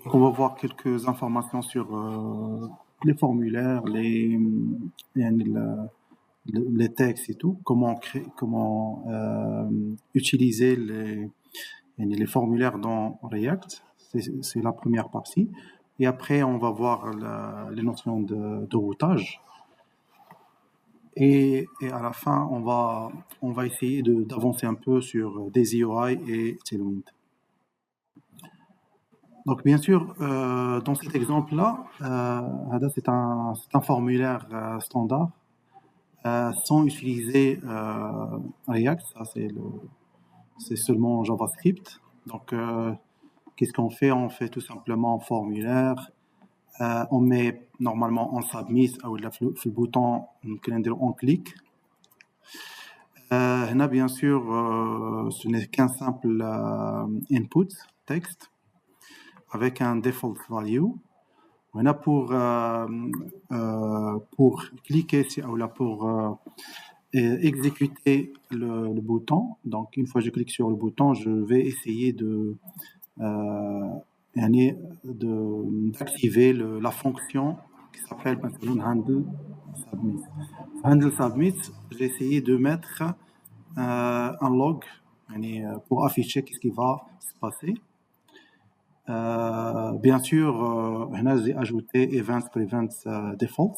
On va voir quelques informations sur les formulaires, les textes et tout, comment utiliser les formulaires dans React. C'est la première partie. Et après, on va voir les notions de routage. Et à la fin, on va essayer d'avancer un peu sur des UI et Tailwind. Donc, bien sûr, dans cet exemple-là, c'est un formulaire standard sans utiliser React. Ça, c'est seulement JavaScript. Donc, qu'est-ce qu'on fait? On fait tout simplement un formulaire. On met normalement en submit ou le bouton on clique. Là, bien sûr, ce n'est qu'un simple input texte avec un default value. On a pour cliquer ou là pour exécuter le bouton. Donc, une fois que je clique sur le bouton, je vais essayer d'activer la fonction qui s'appelle handle submit. Handle submit, j'ai essayé de mettre un log pour afficher ce qui va se passer. Bien sûr, j'ai ajouté Events Prevent Default.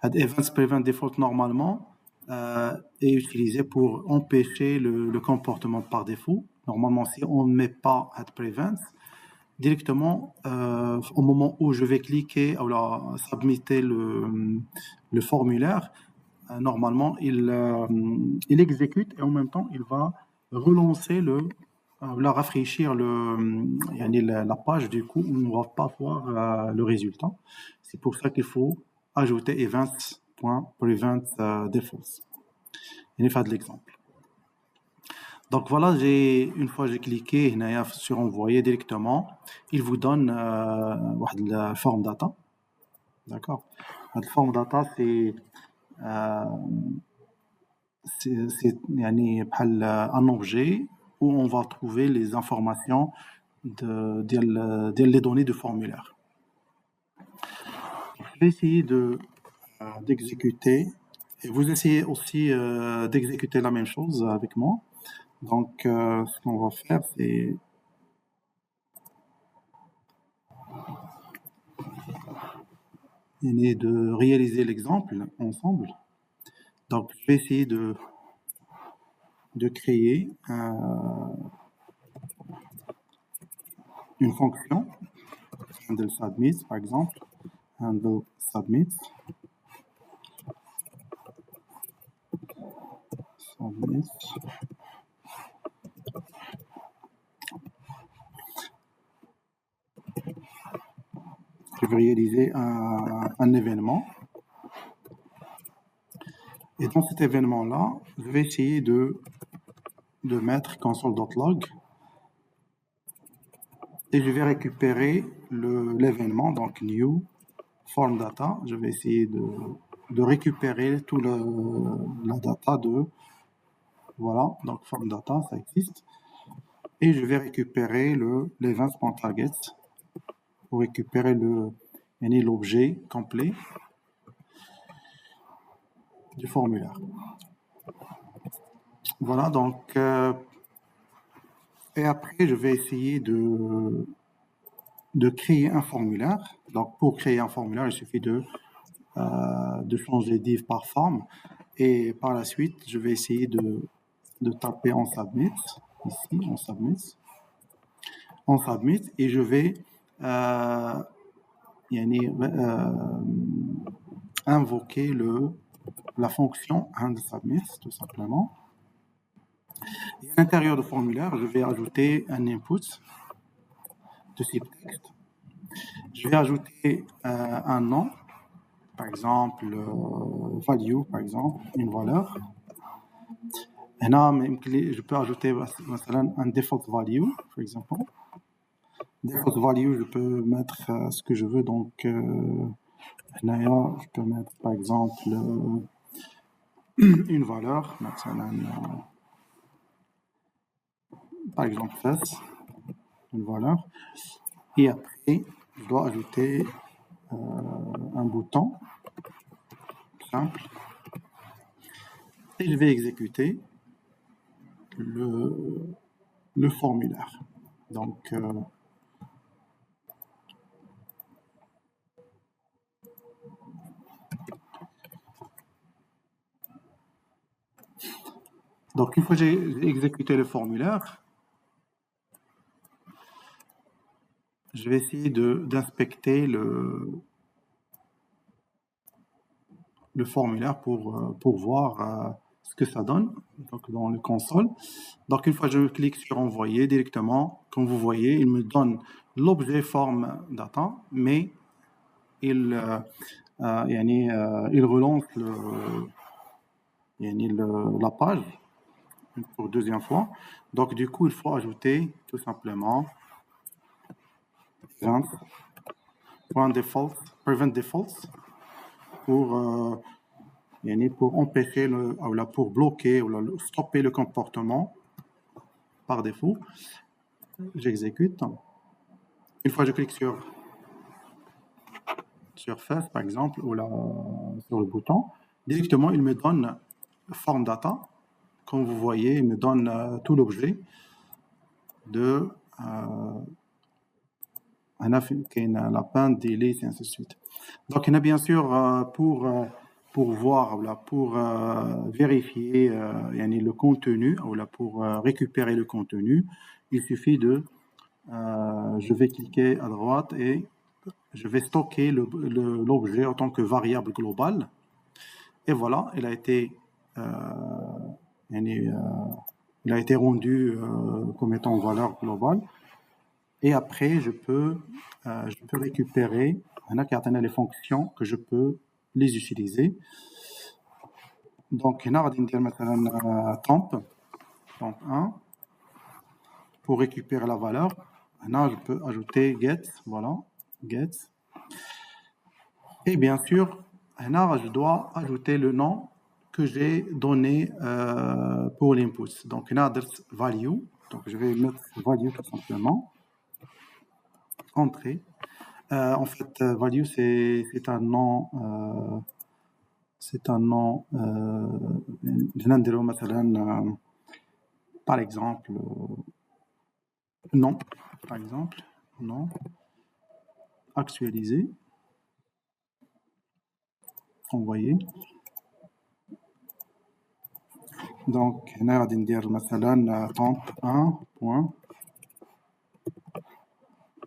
Events Prevent Default, normalement, est utilisé pour empêcher le comportement par défaut. Normalement, si on ne met pas Prevent, directement, au moment où je vais cliquer ou submitter le formulaire, normalement, il exécute et en même temps, il va relancer rafraîchir la page. Du coup, on ne va pas voir le résultat. C'est pour ça qu'il faut ajouter events.prevent defaults. Il y a de l'exemple. Donc voilà, une fois j'ai cliqué sur envoyer directement, il vous donne la forme data. D'accord. La forme data, c'est un objet où on va trouver les informations des données de formulaire. Je vais essayer d'exécuter, et vous essayez aussi d'exécuter la même chose avec moi. Donc, ce qu'on va faire, c'est de réaliser l'exemple ensemble. Donc, je vais essayer de créer une fonction, handle submit par exemple, handle submit. Je vais réaliser un événement. Et dans cet événement-là, je vais essayer de mettre console.log et je vais récupérer l'événement, donc new form data. Je vais essayer de récupérer tout la data voilà, donc form data, ça existe. Et je vais récupérer l'events.target pour récupérer l'objet complet du formulaire. Voilà, donc et après je vais essayer de créer un formulaire. Donc pour créer un formulaire, il suffit de changer div par forme et par la suite je vais essayer de taper en submit ici, en submit et je vais invoquer la fonction handleSubmit tout simplement. Et à l'intérieur du formulaire, je vais ajouter un input de type texte. Je vais ajouter un nom, par exemple value, par exemple, une valeur. Et là, je peux ajouter un default value, par exemple. Default value, je peux mettre ce que je veux, donc je peux mettre par exemple une valeur, par exemple 16, une valeur. Et après, je dois ajouter un bouton simple et je vais exécuter le formulaire. Donc, une fois que j'ai exécuté le formulaire, je vais essayer d'inspecter le formulaire pour voir ce que ça donne donc dans le console. Donc, une fois que je clique sur envoyer directement, comme vous voyez, il me donne l'objet forme data, mais il relance la page pour deuxième fois. Donc, du coup, il faut ajouter tout simplement prevent defaults pour empêcher pour bloquer ou stopper le comportement par défaut. J'exécute. Une fois que je clique sur Face, par exemple, ou sur le bouton, directement, il me donne form data. Comme vous voyez, il me donne tout l'objet de un lapin, delete, et ainsi de suite. Donc, il y a bien sûr pour voir, pour vérifier le contenu, pour récupérer le contenu, il suffit je vais cliquer à droite et je vais stocker l'objet en tant que variable globale. Et voilà, il a été rendu comme étant valeur globale. Et après, je peux récupérer les fonctions que je peux les utiliser. Donc, temp 1 pour récupérer la valeur. Maintenant, je peux ajouter get, voilà, get. Et bien sûr, je dois ajouter le nom que j'ai donné pour l'input. Donc, value. Donc, je vais mettre value tout simplement. Entrée. En fait, value, c'est un nom. C'est un nom. Par exemple, non. Par exemple, non. Actualiser. Envoyer. Donc, temp 1 point.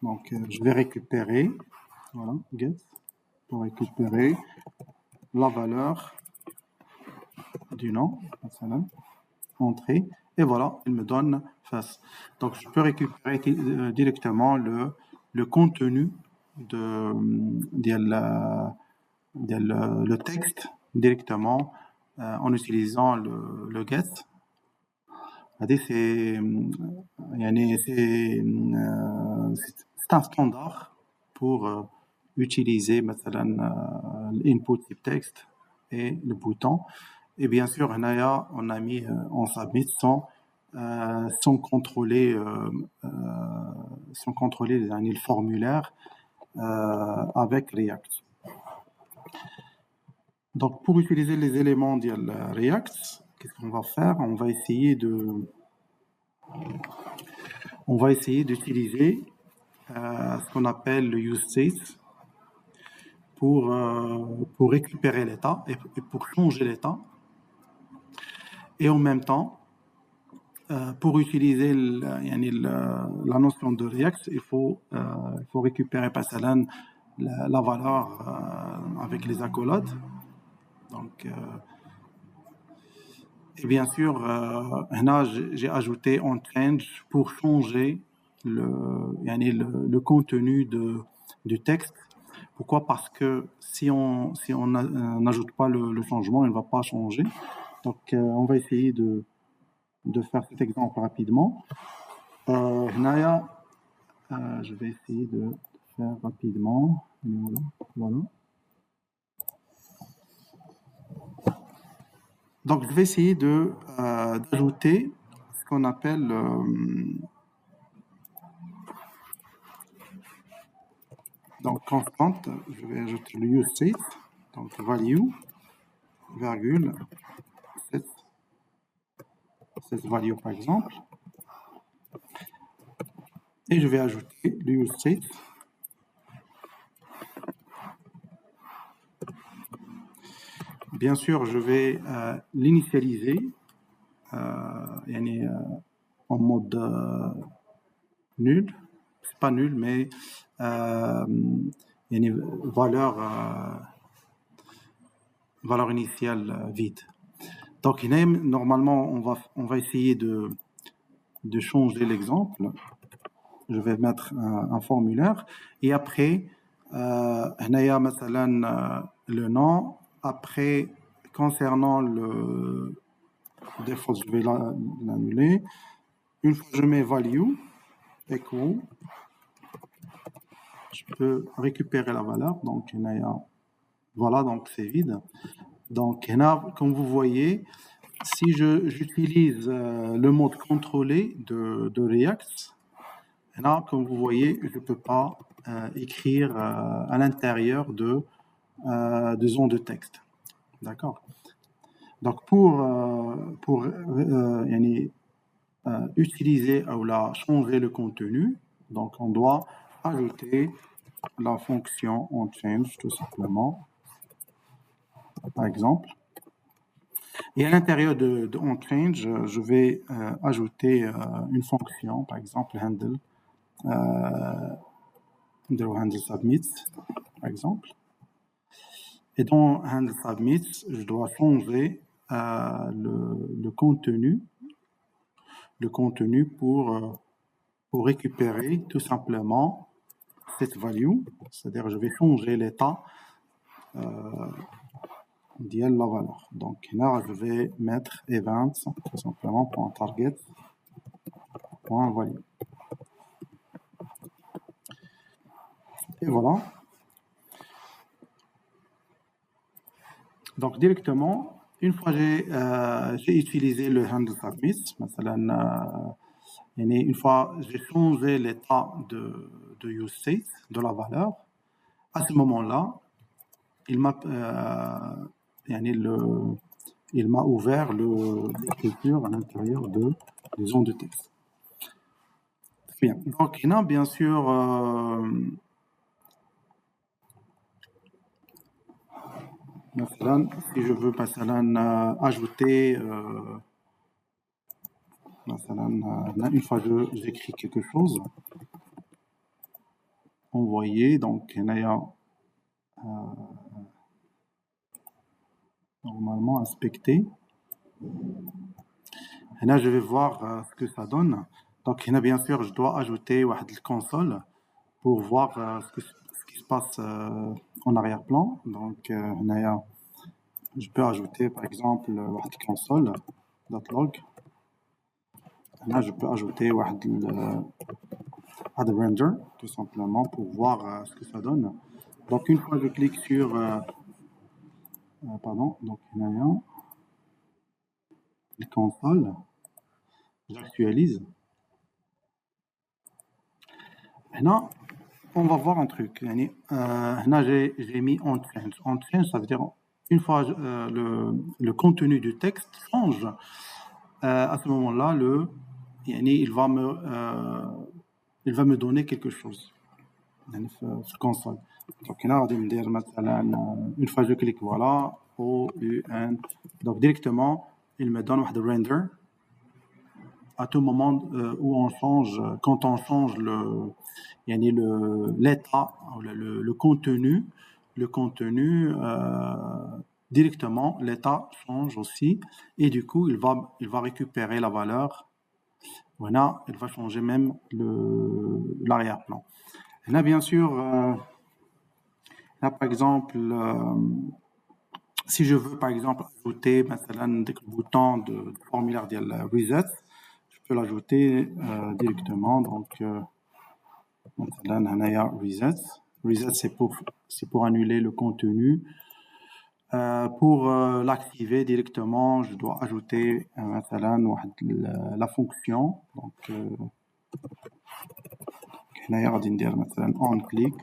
Donc, je vais récupérer, voilà, get, pour récupérer la valeur du nom, entrée, et voilà, il me donne face. Donc, je peux récupérer directement le contenu le texte directement en utilisant le get. C'est un standard pour utiliser l'input type texte et le bouton. Et bien sûr, on a mis en submit sans contrôler le formulaire avec React. Donc, pour utiliser les éléments de React, qu'est-ce qu'on va faire? On va essayer d'utiliser ce qu'on appelle le useCase pour récupérer l'état et pour changer l'état. Et en même temps, pour utiliser la notion de React, il faut récupérer la valeur avec les accolades. Donc, et bien sûr, j'ai ajouté un change pour changer le contenu du texte. Pourquoi? Parce que si on n'ajoute pas le changement, il ne va pas changer. Donc, on va essayer de faire cet exemple rapidement. Je vais essayer de faire rapidement. Voilà. Donc, je vais essayer d'ajouter ce qu'on appelle Donc, constante, je vais ajouter le use state, donc value, virgule, cette value par exemple, et je vais ajouter le use state. Bien sûr, je vais l'initialiser en mode nul, c'est pas nul, mais valeur initiale vide. Donc, normalement, on va essayer de changer l'exemple. Je vais mettre un formulaire et après, le nom. Après, concernant le default, je vais l'annuler. Une fois que je mets value, equal, je peux récupérer la valeur. Donc, voilà, donc c'est vide. Donc, comme vous voyez, si j'utilise le mode contrôlé de React, là, comme vous voyez, je ne peux pas écrire à l'intérieur de zones de texte. D'accord. Donc, pour utiliser ou changer le contenu, donc on doit ajouter la fonction onChange tout simplement, par exemple. Et à l'intérieur de onChange, je vais ajouter une fonction, par exemple handle submit, par exemple. Et dans handle submit, je dois changer le contenu pour récupérer tout simplement cette value, c'est-à-dire je vais changer l'état de la valeur. Donc là, je vais mettre event tout simplement .target .value. Et voilà. Donc directement, une fois j'ai utilisé le handle submit, une fois j'ai changé l'état de use state de la valeur, à ce moment-là, il m'a ouvert l'écriture à l'intérieur des zones de texte. Bien. Donc, il y a bien sûr si je veux ajouter une fois que j'écris quelque chose, envoyer, donc il y a normalement inspecter. Et là, je vais voir ce que ça donne. Donc, bien sûr, je dois ajouter une console pour voir ce qui se passe en arrière-plan. Donc, je peux ajouter, par exemple, une console.log. Là, je peux ajouter un render, tout simplement, pour voir ce que ça donne. Donc, une fois que je clique sur... donc il y a une console. J'actualise. Maintenant, on va voir un truc. Là, j'ai mis onChange. onChange, ça veut dire une fois le contenu du texte change, à ce moment-là, il va me donner quelque chose. Sur console. Donc là, une fois je clique, voilà, OUN. Donc directement, il me donne un render. À tout moment où quand on change l'état, le contenu, directement, l'état change aussi, et du coup, il va récupérer la valeur. Voilà, il va changer même l'arrière-plan. Et là, bien sûr, là, par exemple, si je veux, par exemple, ajouter le bouton de formulaire de reset, je peux l'ajouter directement. Donc, reset. Reset, c'est pour annuler le contenu. Pour l'activer directement, je dois ajouter la fonction. Donc, on click.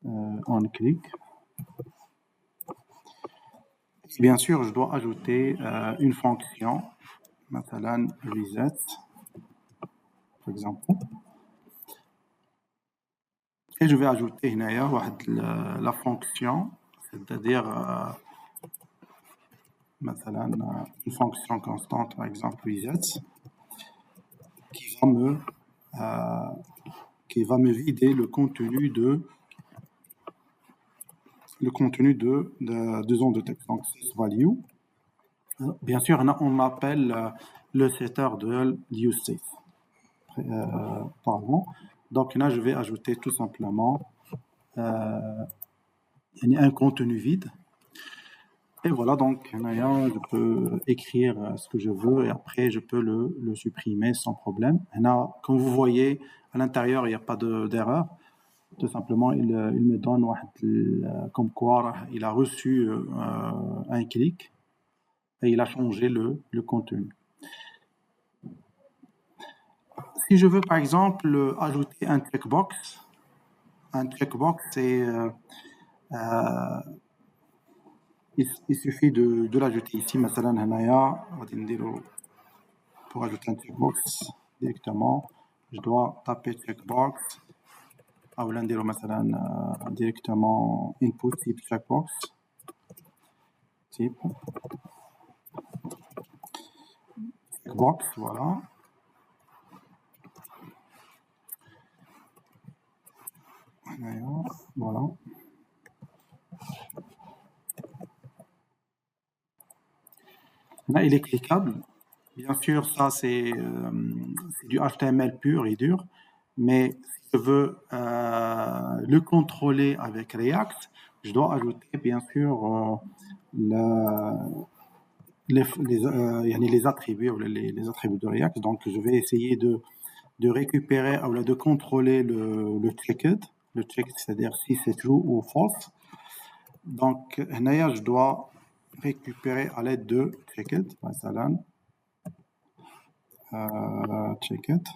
on click. Et bien sûr, je dois ajouter une fonction, مثلا reset, par exemple. Et je vais ajouter la fonction, c'est-à-dire une fonction constante, par exemple reset, qui va me vider le contenu de zone de texte. Donc, value. Bien sûr, on appelle le setter de l'UseSafe. Pardon. Donc là, je vais ajouter tout simplement un contenu vide. Et voilà, donc je peux écrire ce que je veux et après je peux le supprimer sans problème. Comme vous voyez, à l'intérieur, il n'y a pas d'erreur. Tout simplement, il me donne comme quoi il a reçu un clic et il a changé le contenu. Si je veux par exemple ajouter un checkbox, c'est il suffit de l'ajouter ici. مثلا هنايا غادي نديرو pour ajouter un checkbox directement, je dois taper checkbox ou نديرو مثلا directement input type checkbox type checkbox, voilà. Voilà. Là, il est cliquable. Bien sûr, ça c'est du HTML pur et dur, mais si je veux le contrôler avec React, je dois ajouter bien sûr les attributs, les attributs de React. Donc, je vais essayer de récupérer ou de contrôler le checked, c'est-à-dire si c'est true ou false. Donc, je dois récupérer à l'aide de checked, checked.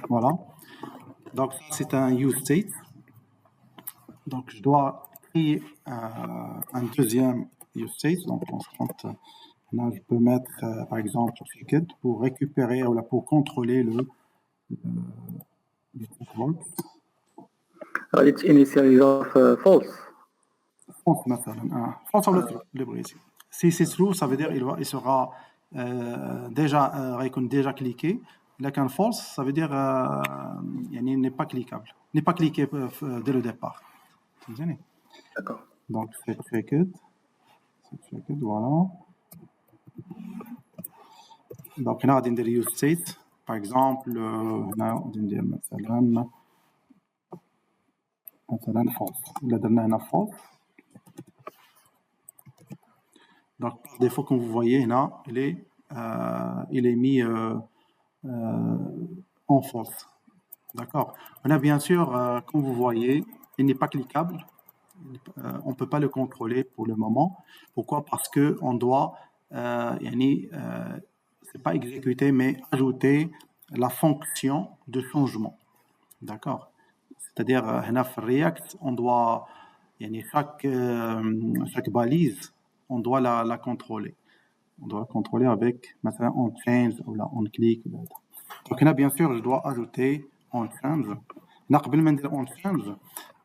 Voilà. Donc, c'est un use state. Donc, je dois créer un deuxième use state. Donc, là, je peux mettre, par exemple, checked pour récupérer ou pour contrôler le checkbox. It's initially of false. False, مثلا. False ou le brésil. Si c'est true, ça veut dire il sera déjà cliqué. Là, quand false, ça veut dire il n'est pas cliquable. N'est pas cliqué dès le départ. D'accord. Donc, c'est checked. Voilà. Donc, on a des use state. Par exemple, on a مثلا false. Là, on a false. Donc, par défaut, comme vous voyez, là, il est mis en false. D'accord. On a bien sûr, comme vous voyez, il n'est pas cliquable. On ne peut pas le contrôler pour le moment. Pourquoi? Parce qu'on doit, c'est pas exécuter, mais ajouter la fonction de changement. D'accord. C'est-à-dire, React, on doit, chaque balise, on doit la contrôler. On doit la contrôler avec, maintenant, on change ou là, on clique. Donc là, bien sûr, je dois ajouter on change. قبل ما ندير on change,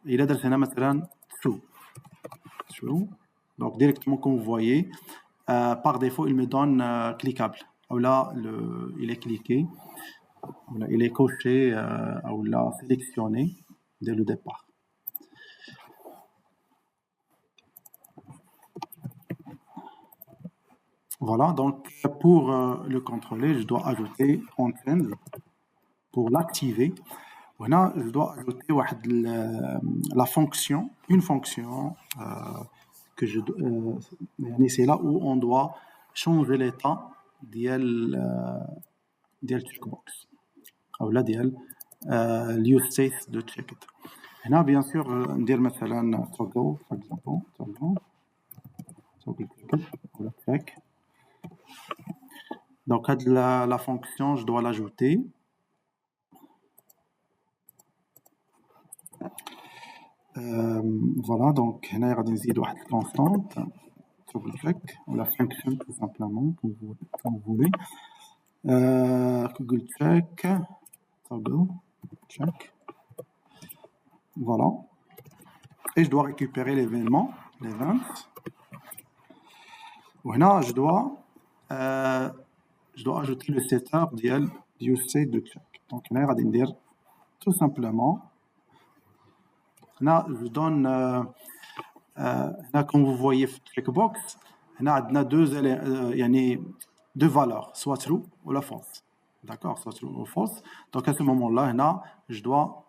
il a درت هنا مثلا true. Donc directement, comme vous voyez, par défaut, il me donne cliquable. Ou là, il est cliqué, ou là, il est coché, ou là, sélectionné dès le départ. Voilà, donc pour le contrôler, je dois ajouter on change pour l'activer. Voilà, je dois ajouter la fonction, une fonction que c'est là où on doit changer l'état ديال checkbox ou là ديال l'use state de checked. هنا bien sûr ندير مثلا toggle par exemple toggle ou la check. Donc la fonction, je dois l'ajouter. Voilà, donc هنا غادي نزيد واحد الكونستانت double check ou la fonction tout simplement comme vous voulez. Google check, toggle check. Voilà. Et je dois récupérer l'événement, l'event. Voilà, je dois ajouter le setup du state de check. Donc là, on va dire tout simplement. Là, je donne, là, comme vous voyez, checkbox. Là, on a deux valeurs, soit true ou la false. D'accord, soit true ou false. Donc à ce moment-là, là, je dois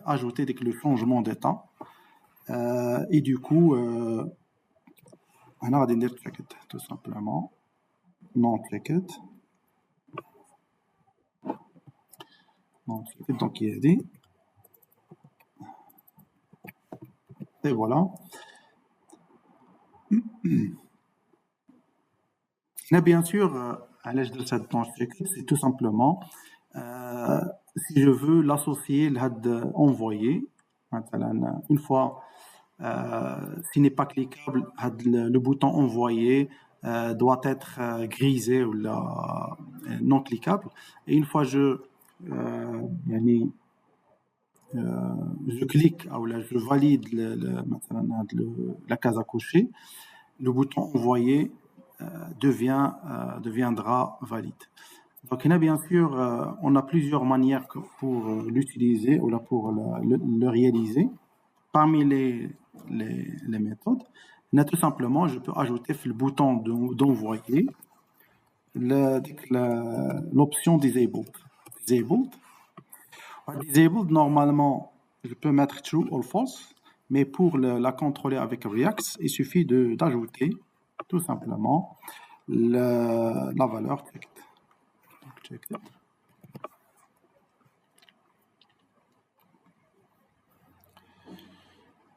ajouter le changement d'état. Et du coup, on va dire checked, tout simplement. Non checked. Non checked, donc il est dit. Et voilà. Là, bien sûr, à l'âge de cette non checked, c'est tout simplement si je veux l'associer, envoyer. Une fois s'il n'est pas cliquable, le bouton envoyer doit être grisé ou non cliquable. Et une fois je clique ou là, je valide la case à cocher, le bouton envoyer deviendra valide. Donc, bien sûr, on a plusieurs manières pour l'utiliser ou là pour le réaliser. Parmi les méthodes, tout simplement, je peux ajouter le bouton d'envoyer l'option disabled. Disabled, normalement, je peux mettre true ou false, mais pour la contrôler avec React, il suffit d'ajouter tout simplement la valeur checked.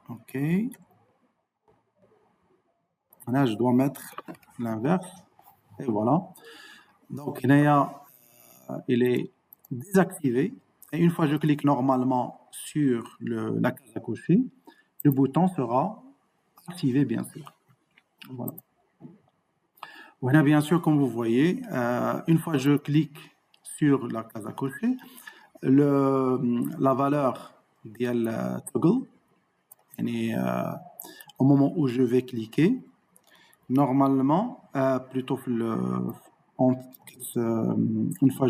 OK. Là, je dois mettre l'inverse. Et voilà. Donc, il est désactivé. Et une fois que je clique normalement sur la case à cocher, le bouton sera activé, bien sûr. Voilà. Voilà, bien sûr, comme vous voyez, une fois que je clique sur la case à cocher, la valeur de toggle, au moment où je vais cliquer, normalement, plutôt une fois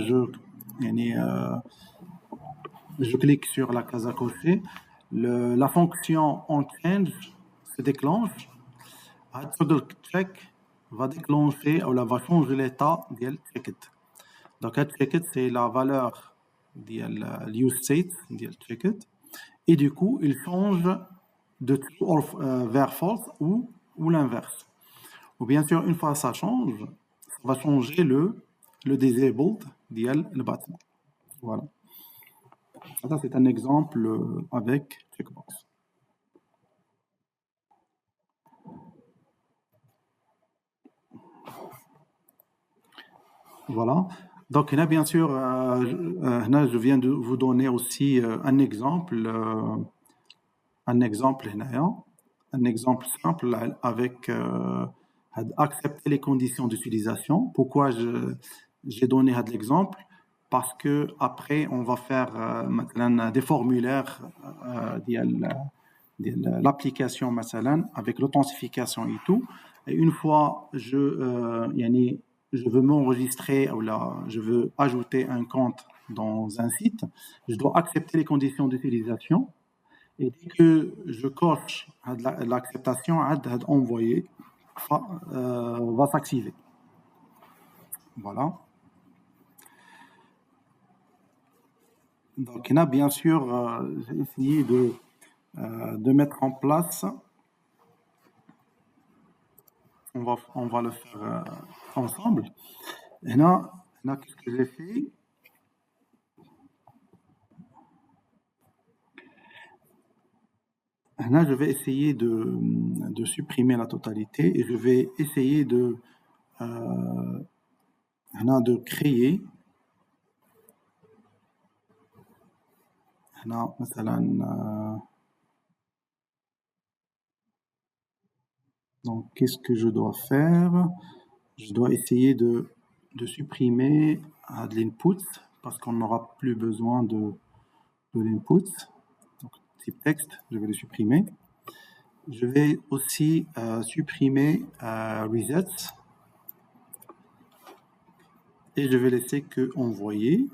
je clique sur la case à cocher, la fonction onChange se déclenche. Toggle check va déclencher ou va changer l'état de checked. Donc checked c'est la valeur de l'UseState de checked et du coup il change de true vers false ou l'inverse. Ou bien sûr une fois ça change, ça va changer le disabled le bâtiment. Voilà. Ça c'est un exemple avec checkbox. Voilà. Donc là, bien sûr, je viens de vous donner aussi un exemple simple avec accepter les conditions d'utilisation. Pourquoi j'ai donné l'exemple? Parce que après, on va faire des formulaires de l'application avec l'authentification et tout. Et une fois je veux m'enregistrer ou là, je veux ajouter un compte dans un site, je dois accepter les conditions d'utilisation. Et dès que je coche l'acceptation, envoyer va s'activer. Voilà. Donc, là, bien sûr, j'ai essayé de mettre en place. On va le faire ensemble. Et là, qu'est-ce que j'ai fait? Là, je vais essayer de supprimer la totalité et je vais essayer de créer. Là, مثلا qu'est-ce que je dois faire? Je dois essayer de supprimer de l'input parce qu'on n'aura plus besoin de l'input. Donc, type texte, je vais le supprimer. Je vais aussi supprimer resets et je vais laisser que envoyer.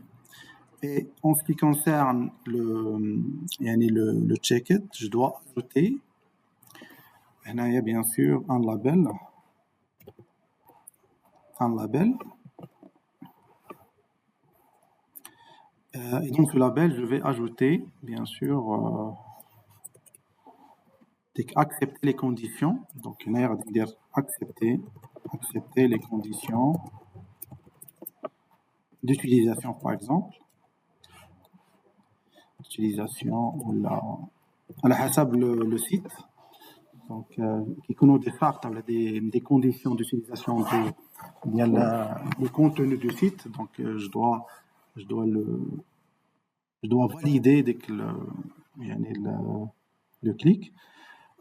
Et en ce qui concerne le check-it, je dois ajouter il y a bien sûr un label. Et donc ce label, je vais ajouter bien sûr accepter les conditions. Donc il y a dire accepter les conditions d'utilisation par exemple. Utilisation à la hasab le site. Donc qui connaît des conditions d'utilisation le contenu du site. Donc je dois valider dès que le clic.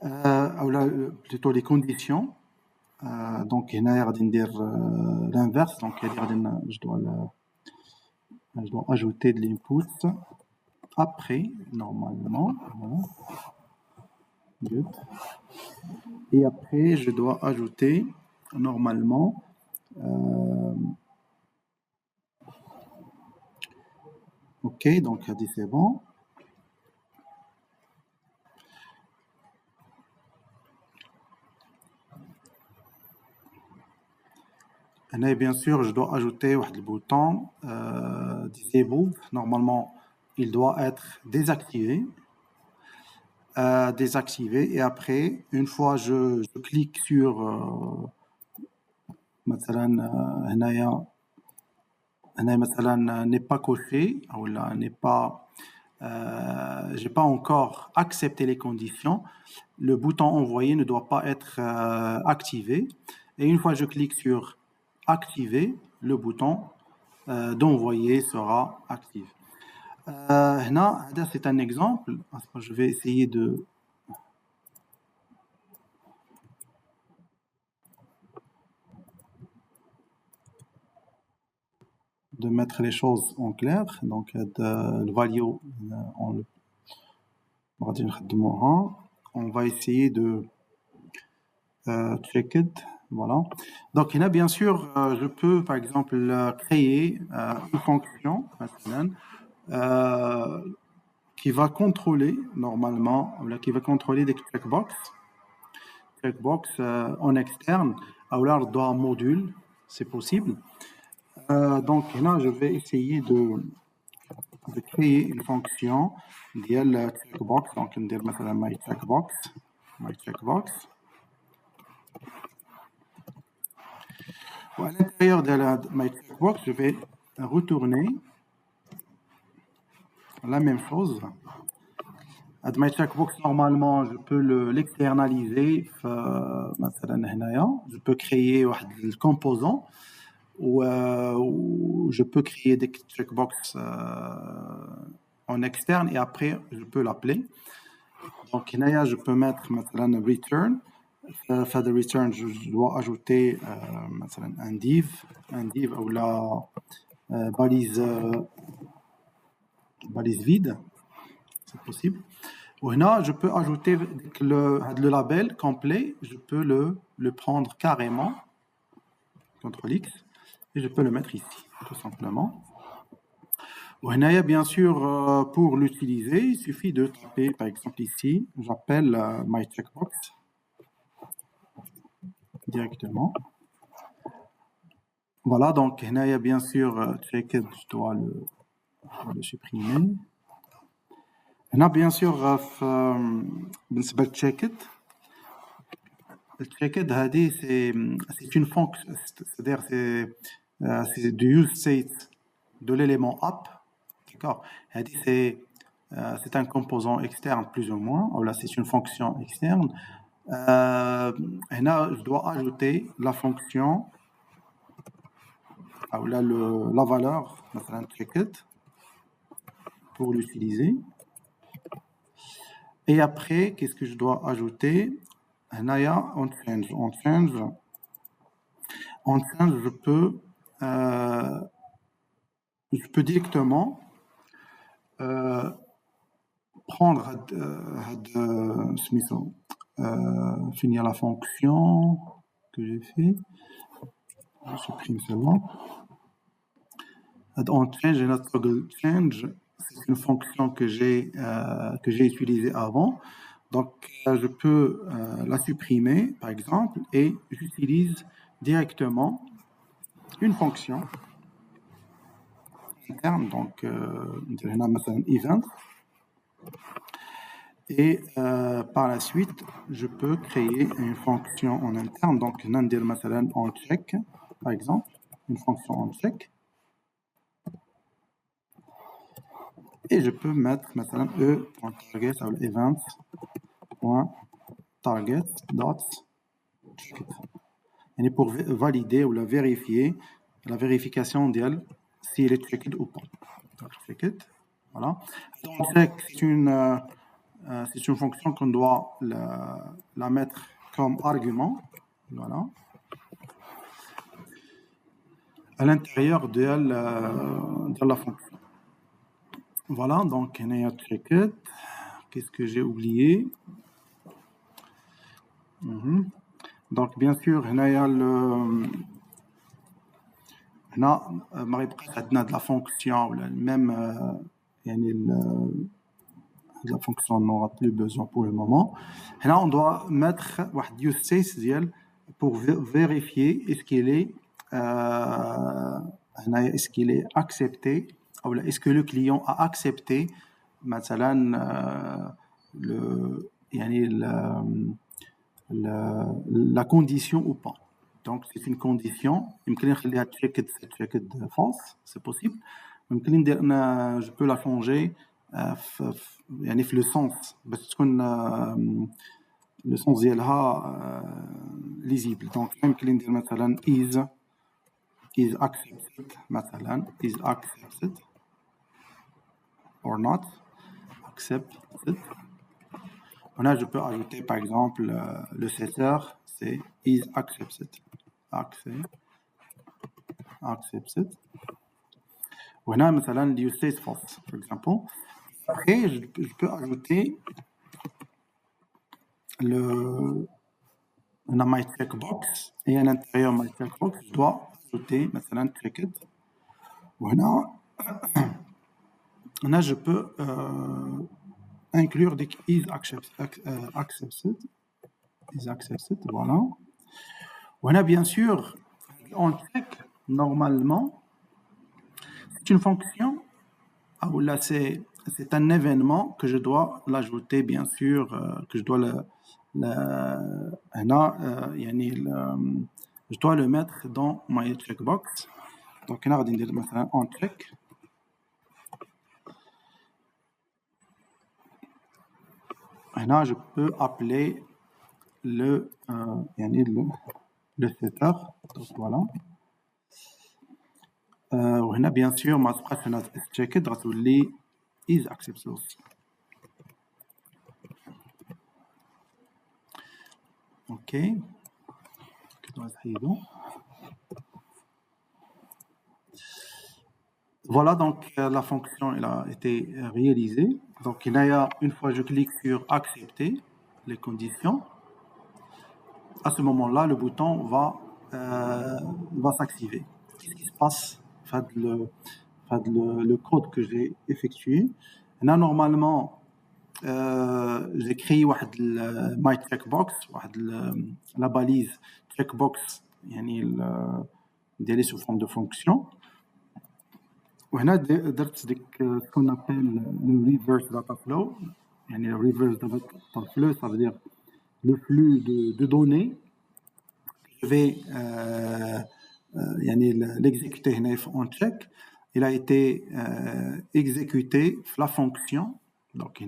Ou là, plutôt les conditions. Donc il y a l'inverse. Donc je dois ajouter de l'input après normalement. Voilà. Good. Et après je dois ajouter normalement ok, donc c'est bon. Et bien sûr, je dois ajouter le bouton Disabled. Normalement, il doit être désactivé. Et après, une fois je clique sur مثلا n'est pas coché ou là n'est pas j'ai pas encore accepté les conditions, le bouton envoyer ne doit pas être activé. Et une fois je clique sur activer, le bouton d'envoyer sera actif. Là, c'est un exemple. Je vais essayer de mettre les choses en clair. Donc, le value, on va essayer de check it. Voilà. Donc, il y a bien sûr, je peux par exemple créer une fonction qui va contrôler normalement, qui va contrôler des checkbox en externe, ou alors dans un module, c'est possible. Donc là, je vais essayer de créer une fonction ديال checkbox. Donc ندير مثلا my checkbox. À l'intérieur de my checkbox, je vais retourner la même chose. My checkbox, normalement, je peux l'externaliser. Je peux créer le composant ou je peux créer des checkbox en externe et après, je peux l'appeler. Donc, je peux mettre return. For the return, je dois ajouter un div ou la balise vide. C'est possible. Là, je peux ajouter le label complet, je peux le prendre carrément, CTRL-X, et je peux le mettre ici, tout simplement. Bien sûr, pour l'utiliser, il suffit de taper, par exemple ici, j'appelle my checkbox directement. Voilà, donc bien sûr, check-it, je dois le supprimer. هنا bien sûr بالنسبة للcheck-it هذه c'est une fonction, c'est-à-dire c'est du use state de l'élément app, d'accord. هذه c'est un composant externe plus ou moins, ou là c'est une fonction externe. هنا je dois ajouter la fonction ou là la valeur مثلا check-it pour l'utiliser. Et après, qu'est-ce que je dois ajouter? هنايا on change je peux directement prendre finir la fonction que j'ai fait. Je supprime celle-là. On change et notre toggle change, c'est une fonction que j'ai utilisée avant. Donc, je peux la supprimer, par exemple, et j'utilise directement une fonction interne, donc event. Et par la suite, je peux créer une fonction en interne, donc on check, par exemple, une fonction on check. Et je peux mettre maintenant e.target ou event.target.checkit. Et pour valider ou la vérifier, la vérification d'elle, s'il est checked ou pas. Donc, checkit, voilà. Donc, c'est une fonction qu'on doit la mettre comme argument, voilà, à l'intérieur de la fonction. Voilà, donc on a checkit. Qu'est-ce que j'ai oublié? Donc bien sûr, on a de la fonction, même la fonction n'aura plus besoin pour le moment. Et là, on doit mettre un use case pour vérifier est-ce qu'il est accepté, ou est-ce que le client a accepté la condition ou pas. Donc, c'est une condition. Checked false, c'est possible. Je peux la changer le sens. Le sens lisible. Donc, is accepted, is accepted or not accepted. Là, je peux ajouter par exemple le setter, c'est is accepted. Accepted. On a مثلا le use case false, par exemple. Après, je peux ajouter on a my checkbox et à l'intérieur de my checkbox, je dois ajouter مثلا checked. Là, je peux inclure des is accepted, voilà. On a bien sûr, on check normalement, c'est une fonction, là c'est un événement que je dois l'ajouter, bien sûr, que je dois je dois le mettre dans my checkbox. Donc on va dire مثلا on check. Là, je peux appeler le setter. Donc voilà. On a bien sûr ma phrase checked les is accepted aussi. Ok. Voilà, donc la fonction elle a été réalisée. Donc il y a une fois je clique sur accepter les conditions, à ce moment-là le bouton va s'activer. Qu'est-ce qui se passe? Le code que j'ai effectué. Là normalement j'ai créé my checkbox, la balise checkbox, d'aller sous forme de fonction. وهنا درت ديك ce qu'on appelle le reverse data flow. Le reverse data flow, ça veut dire le flux de données. Je vais l'exécuter en check. Il a été exécuté la fonction. Donc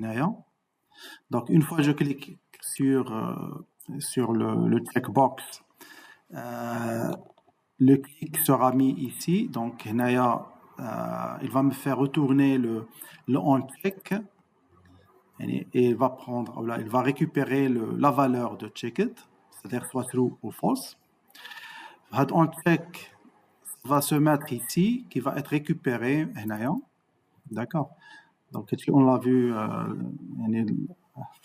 une fois je clique sur le checkbox, le clic sera mis ici. Donc il va me faire retourner le on check et il va prendre, là, il va récupérer la valeur de checked, c'est-à-dire soit true ou false. On check va se mettre ici, qui va être récupéré, d'accord. Donc on l'a vu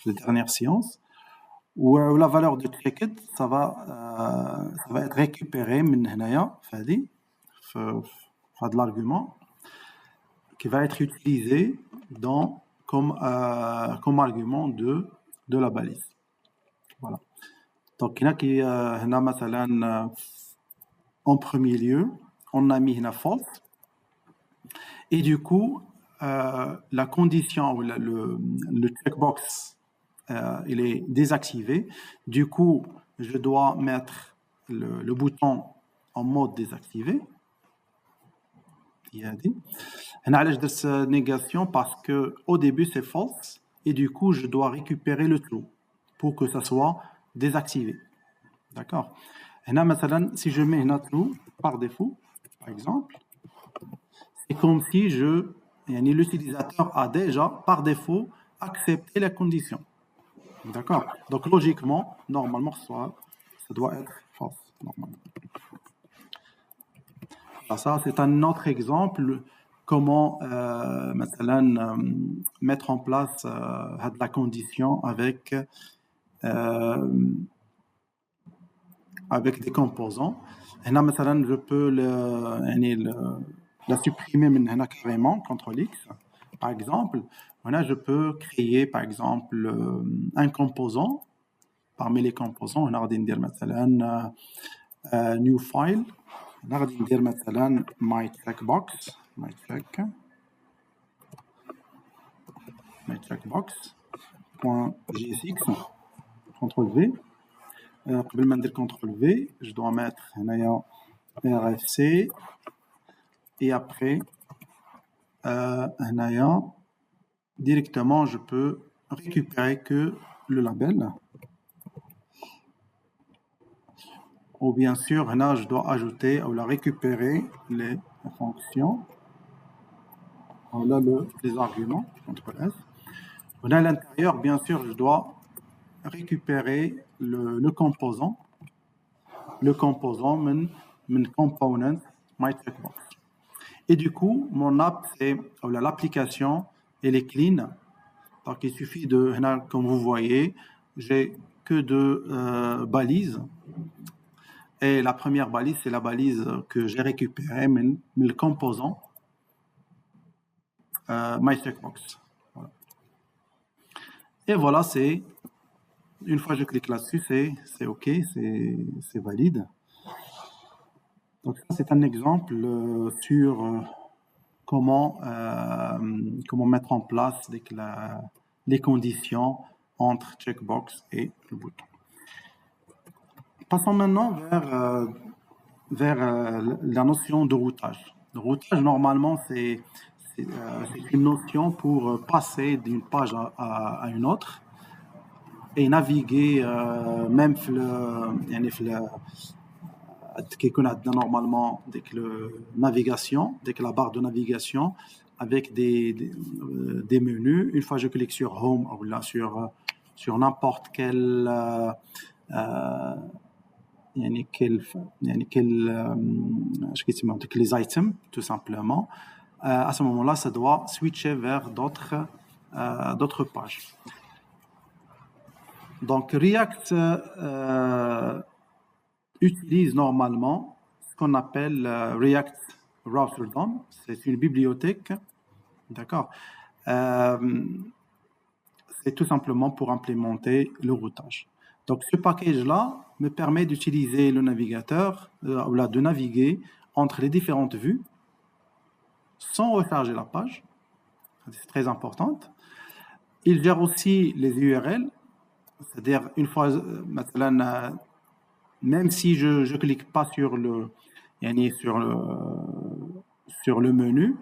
les dernières séances, où la valeur de checked, ça va être récupéré من هنايا فهذه de l'argument qui va être utilisé comme argument de la balise. Voilà. Donc en premier lieu, on a mis une false, et du coup la condition ou le checkbox il est désactivé. Du coup, je dois mettre le bouton en mode désactivé. On a cette négation parce que au début c'est false et du coup je dois récupérer le true pour que ça soit désactivé. D'accord. Si je mets un true par défaut, par exemple, c'est comme si l'utilisateur a déjà par défaut accepté la condition. D'accord. Donc logiquement, normalement, ça doit être false. Normalement. Ça, c'est un autre exemple comment mettre en place la condition avec des composants. Je peux la supprimer carrément, CTRL X, par exemple. Je peux créer, par exemple, un composant. Parmi les composants, on a new file. On a my checkbox. .jsx. CTRL V. قبل ما ندير CTRL V, je dois mettre RFC et après directement je peux récupérer que le label, ou bien sûr je dois ajouter ou récupérer les fonctions, les arguments, CTRL S. À l'intérieur, bien sûr, je dois récupérer le composant component my checkbox. Et du coup, mon app, l'application, elle est clean. Donc, il suffit comme vous voyez, j'ai que deux balises. Et la première balise, c'est la balise que j'ai récupérée, le composant my checkbox. Voilà. Et voilà, une fois que je clique là-dessus, c'est OK, c'est valide. Donc ça, c'est un exemple sur comment mettre en place les conditions entre checkbox et le bouton. Passons maintenant vers la notion de routage. Le routage, normalement, c'est une notion pour passer d'une page à une autre et naviguer même normalement dès que la barre de navigation avec des menus. Une fois que je clique sur Home ou là sur n'importe quel les items, tout simplement, à ce moment-là, ça doit switcher vers d'autres pages. Donc, React utilise normalement ce qu'on appelle React Router DOM. C'est une bibliothèque, d'accord. C'est tout simplement pour implémenter le routage. Donc, ce package-là me permet d'utiliser le navigateur, de naviguer entre les différentes vues sans recharger la page. C'est très important. Il gère aussi les URL, c'est-à-dire une fois, même si je ne clique pas sur le menu,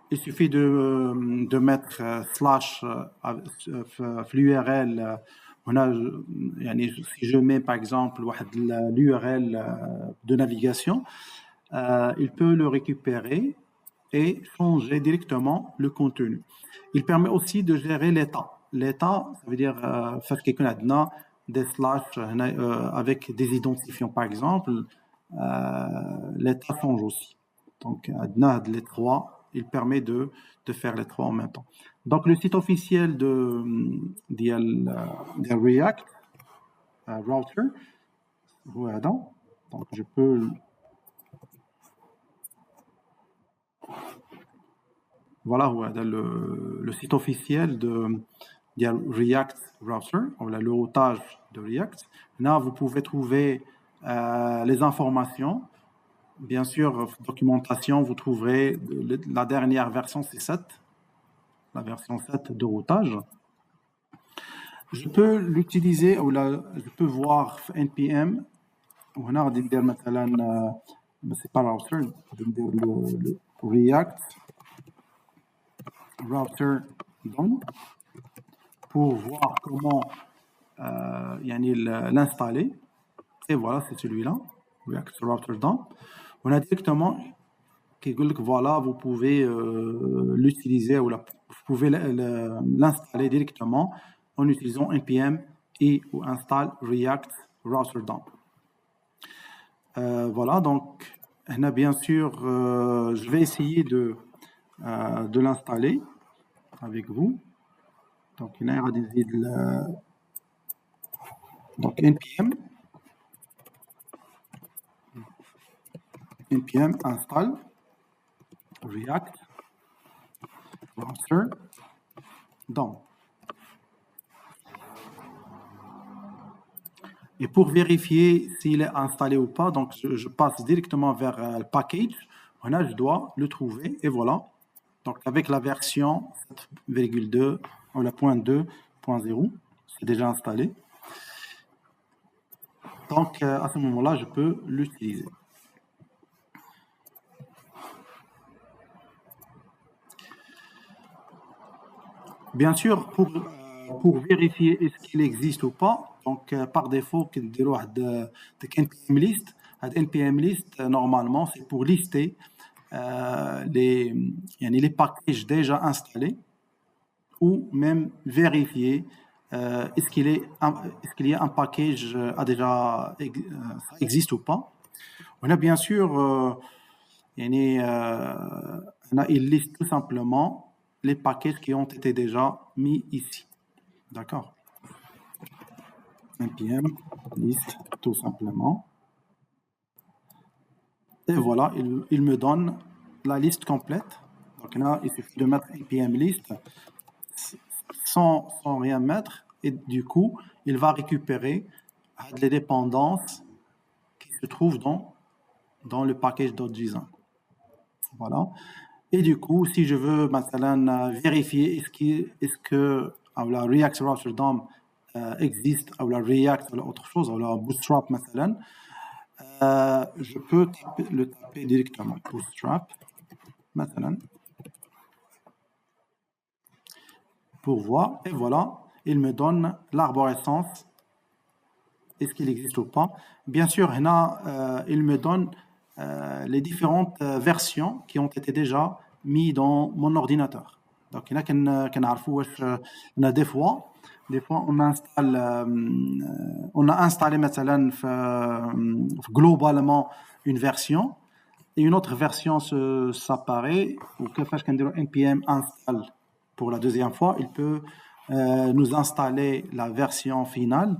il suffit de mettre / l'URL. Si je mets par exemple l'URL de navigation, il peut le récupérer et changer directement le contenu. Il permet aussi de gérer l'état. l'état, ça veut dire faire quelqu'un a des slash avec des identifiants par exemple, l'état change aussi. Donc les trois, il permet de faire les trois en même temps. Donc le site officiel de React Router, voilà. Donc je peux voilà le site officiel de React Router, le routage de React. Là, vous pouvez trouver les informations. Bien sûr, documentation, vous trouverez la dernière version, c'est 7, la version 7 de routage. Je peux l'utiliser, ou je peux voir npm. On a dit مثلا c'est pas router, le React router DOM pour voir comment l'installer. Et voilà, c'est celui-là, React router DOM. On a directement qui dit que voilà, vous pouvez l'utiliser ou vous pouvez l'installer directement en utilisant npm et ou install React router DOM. Voilà, donc bien sûr, je vais essayer de l'installer avec vous. Donc il y a donc npm install React router DOM. Et pour vérifier s'il est installé ou pas, donc je passe directement vers le package. Là, je dois le trouver et voilà. Donc avec la version 7,2 ou la .2.0, c'est déjà installé. Donc à ce moment-là, je peux l'utiliser. Bien sûr, pour vérifier est-ce qu'il existe ou pas, donc par défaut, كنديروا واحد npm list. npm list normalement c'est pour lister les packages déjà installés ou même vérifier est-ce qu'il y a un package déjà existe ou pas. On a bien sûr il liste tout simplement les packages qui ont été déjà mis ici. D'accord. npm list tout simplement. Et voilà, il me donne la liste complète. Donc là, il suffit de mettre npm list sans rien mettre. Et du coup, il va récupérer les dépendances qui se trouvent dans le package .json. Voilà. Et du coup, si je veux maintenant vérifier est-ce que la React Router DOM existe, ou la React ou autre chose, ou la Bootstrap maintenant, je peux le taper directement. Bootstrap maintenant. Pour voir, et voilà, il me donne l'arborescence. Est-ce qu'il existe ou pas? Bien sûr, il me donne les différentes versions qui ont été déjà mises dans mon ordinateur. Donc, il y a des fois on a installé globalement une version et une autre version s'apparaît. Ou que fait npm install pour la deuxième fois, il peut nous installer la version finale.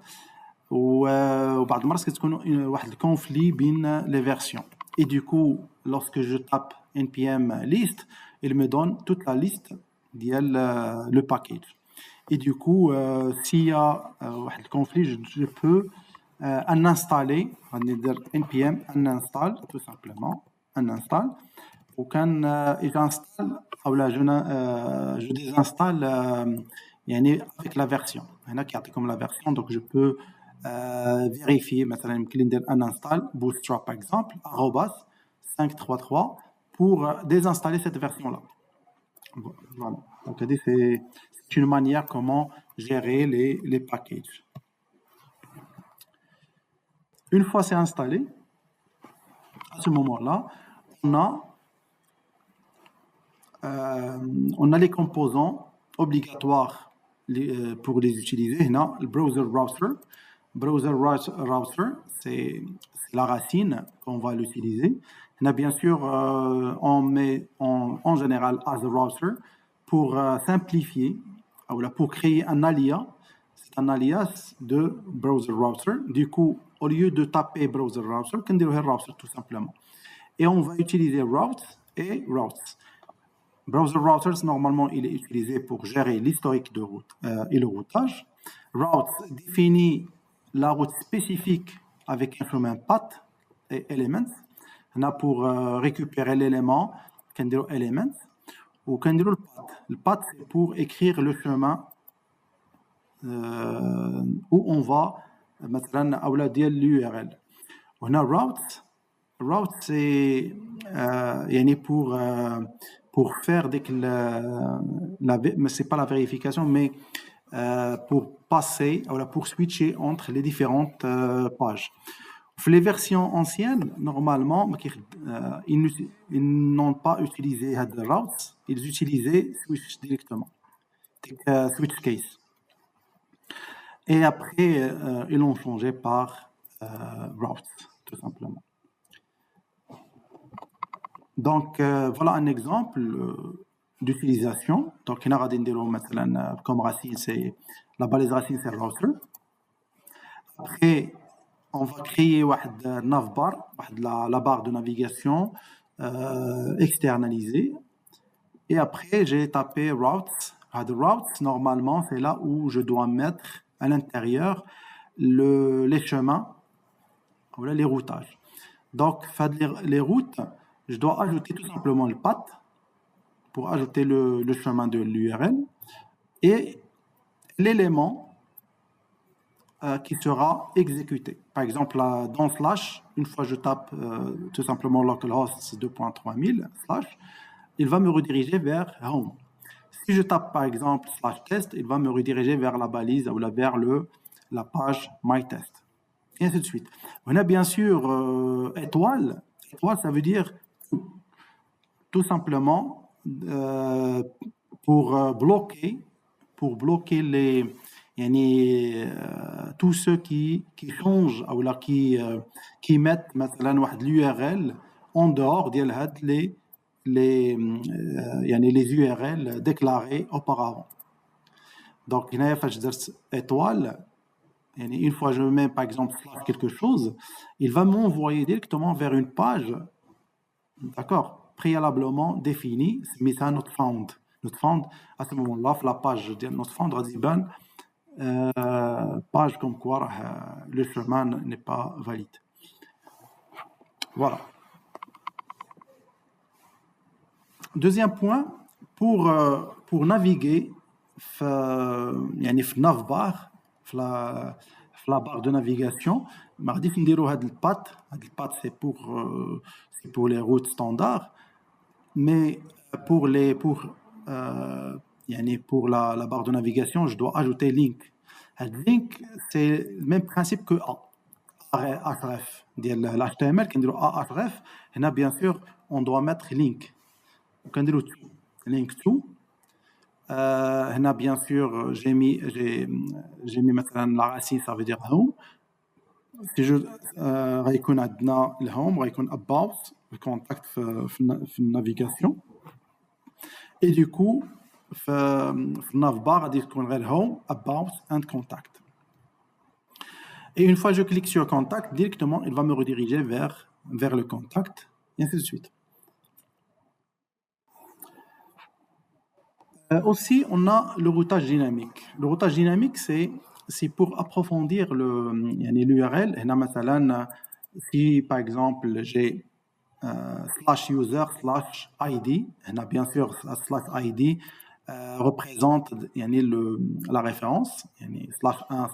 وبعض المرات كتكون واحد الكونفلي بين les versions. Et du coup, lorsque je tape npm list, il me donne toute la liste ديال le package. Et du coup, s'il y a واحد الكونفلي, je peux en installer, npm uninstall tout simplement, uninstall. وكان j'installe ou là je désinstalle avec la version. هنا كيعطيكم la version, donc je peux vérifier مثلا يمكن ندير uninstall bootstrap par exemple @533 pour désinstaller cette version là. Voilà. Donc c'est une manière comment gérer les packages. Une fois c'est installé, à ce moment-là, on a les composants obligatoires pour les utiliser, on a le browser router. Browser router, c'est la racine qu'on va l'utiliser. On a bien sûr, on met en général as a router pour simplifier, pour créer un alias. C'est un alias de browser router. Du coup, au lieu de taper browser router, on va dire router tout simplement. Et on va utiliser routes et routes. Browser routers, normalement, il est utilisé pour gérer l'historique de route et le routage. Route définit la route spécifique avec un chemin path et elements. On a pour récupérer l'élément, qu'on dit element, ou qu'on dit le path. Le path, c'est pour écrire le chemin où on va, مثلا, أولى ديال l'URL. On a route, c'est pour faire mais c'est pas la vérification, mais pour passer, pour switcher entre les différentes pages. Les versions anciennes, normalement, ils n'ont pas utilisé routes, ils utilisaient switch directement, switch case. Et après, ils l'ont changé par routes, tout simplement. Donc, voilà un exemple d'utilisation. Donc, comme racine, c'est la balise racine, c'est le router. Après, on va créer la barre de navigation externalisée. Et après, j'ai tapé routes. Routes, normalement, c'est là où je dois mettre à l'intérieur les chemins, les routages. Donc, les routes, je dois ajouter tout simplement le path pour ajouter le chemin de l'URL et l'élément qui sera exécuté. Par exemple, dans slash, une fois je tape tout simplement localhost 2.3000 slash, il va me rediriger vers home. Si je tape par exemple slash test, il va me rediriger vers la balise ou vers la page mytest. Et ainsi de suite. On a bien sûr étoile. Étoile, ça veut dire tout simplement pour bloquer tous ceux qui changent ou là qui mettent l'URL en dehors de les URL déclarés auparavant. Donc, il y a étoile. Une fois je mets par exemple quelque chose, il va m'envoyer directement vers une page, d'accord, préalablement définie, mais c'est notre found. Notre found, à ce moment-là, la page de notre found va dire page comme quoi le chemin n'est pas valide. Voilà. Deuxième point, pour naviguer, في navbar, la barre de navigation, le path c'est pour les routes standards, mais pour la barre de navigation, je dois ajouter link. Link, c'est le même principe que href. L'HTML, quand on dit href, bien sûr, on doit mettre link. Quand on dit link to, bien sûr, j'ai mis maintenant la racine, ça veut dire home. Si je raïkoun adna le home, raïkoun about, le contact في navigation. Et du coup, في navbar, غادي تكون غير home, about and contact. Et une fois que je clique sur contact, directement, il va me rediriger vers le contact, et ainsi de suite. Aussi, on a le routage dynamique. Le routage dynamique, c'est pour approfondir l'URL. Si par exemple j'ai /user /id, bien sûr /id représente la référence, /1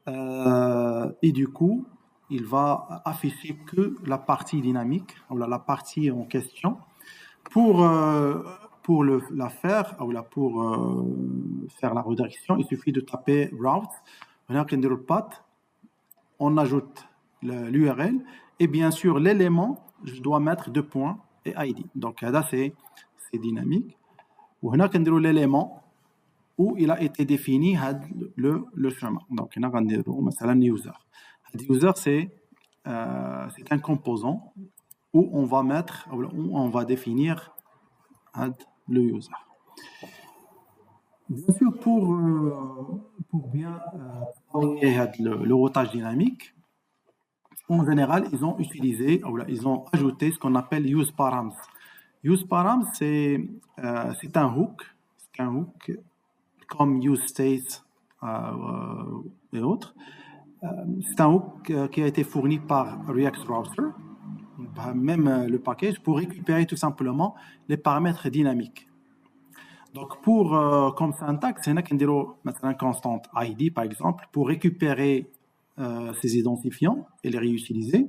/2 et du coup il va afficher que la partie dynamique ou la partie en question pour la faire, ou là pour faire la redirection, il suffit de taper route, on path, on ajoute l'URL, et bien sûr l'élément, je dois mettre 2 points et ID. Donc là c'est dynamique. On a l'élément, où il a été défini le chemin. Donc, on a un user. Le user, c'est un composant où on va mettre, où on va définir le user. Bien sûr, pour bien travailler le routage dynamique, en général, ils ont utilisé, ils ont ajouté ce qu'on appelle use params. Use params, c'est un hook, comme use state et autres. C'est un hook qui a été fourni par React Router, même le package, pour récupérer tout simplement les paramètres dynamiques. Donc, comme syntaxe, c'est une constante ID, par exemple, pour récupérer ces identifiants et les réutiliser.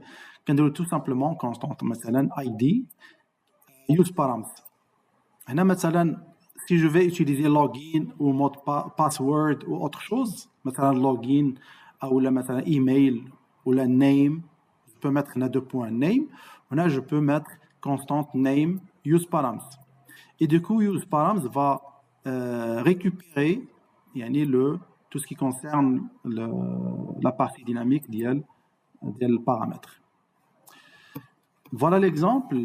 On a tout simplement constante, ID, use params. Si je vais utiliser login ou mot password ou autre chose, login ou email ou la name, je peux mettre deux points name. Là, je peux mettre constante name use params. Et du coup, use params va récupérer tout ce qui concerne la partie dynamique des paramètres. Voilà l'exemple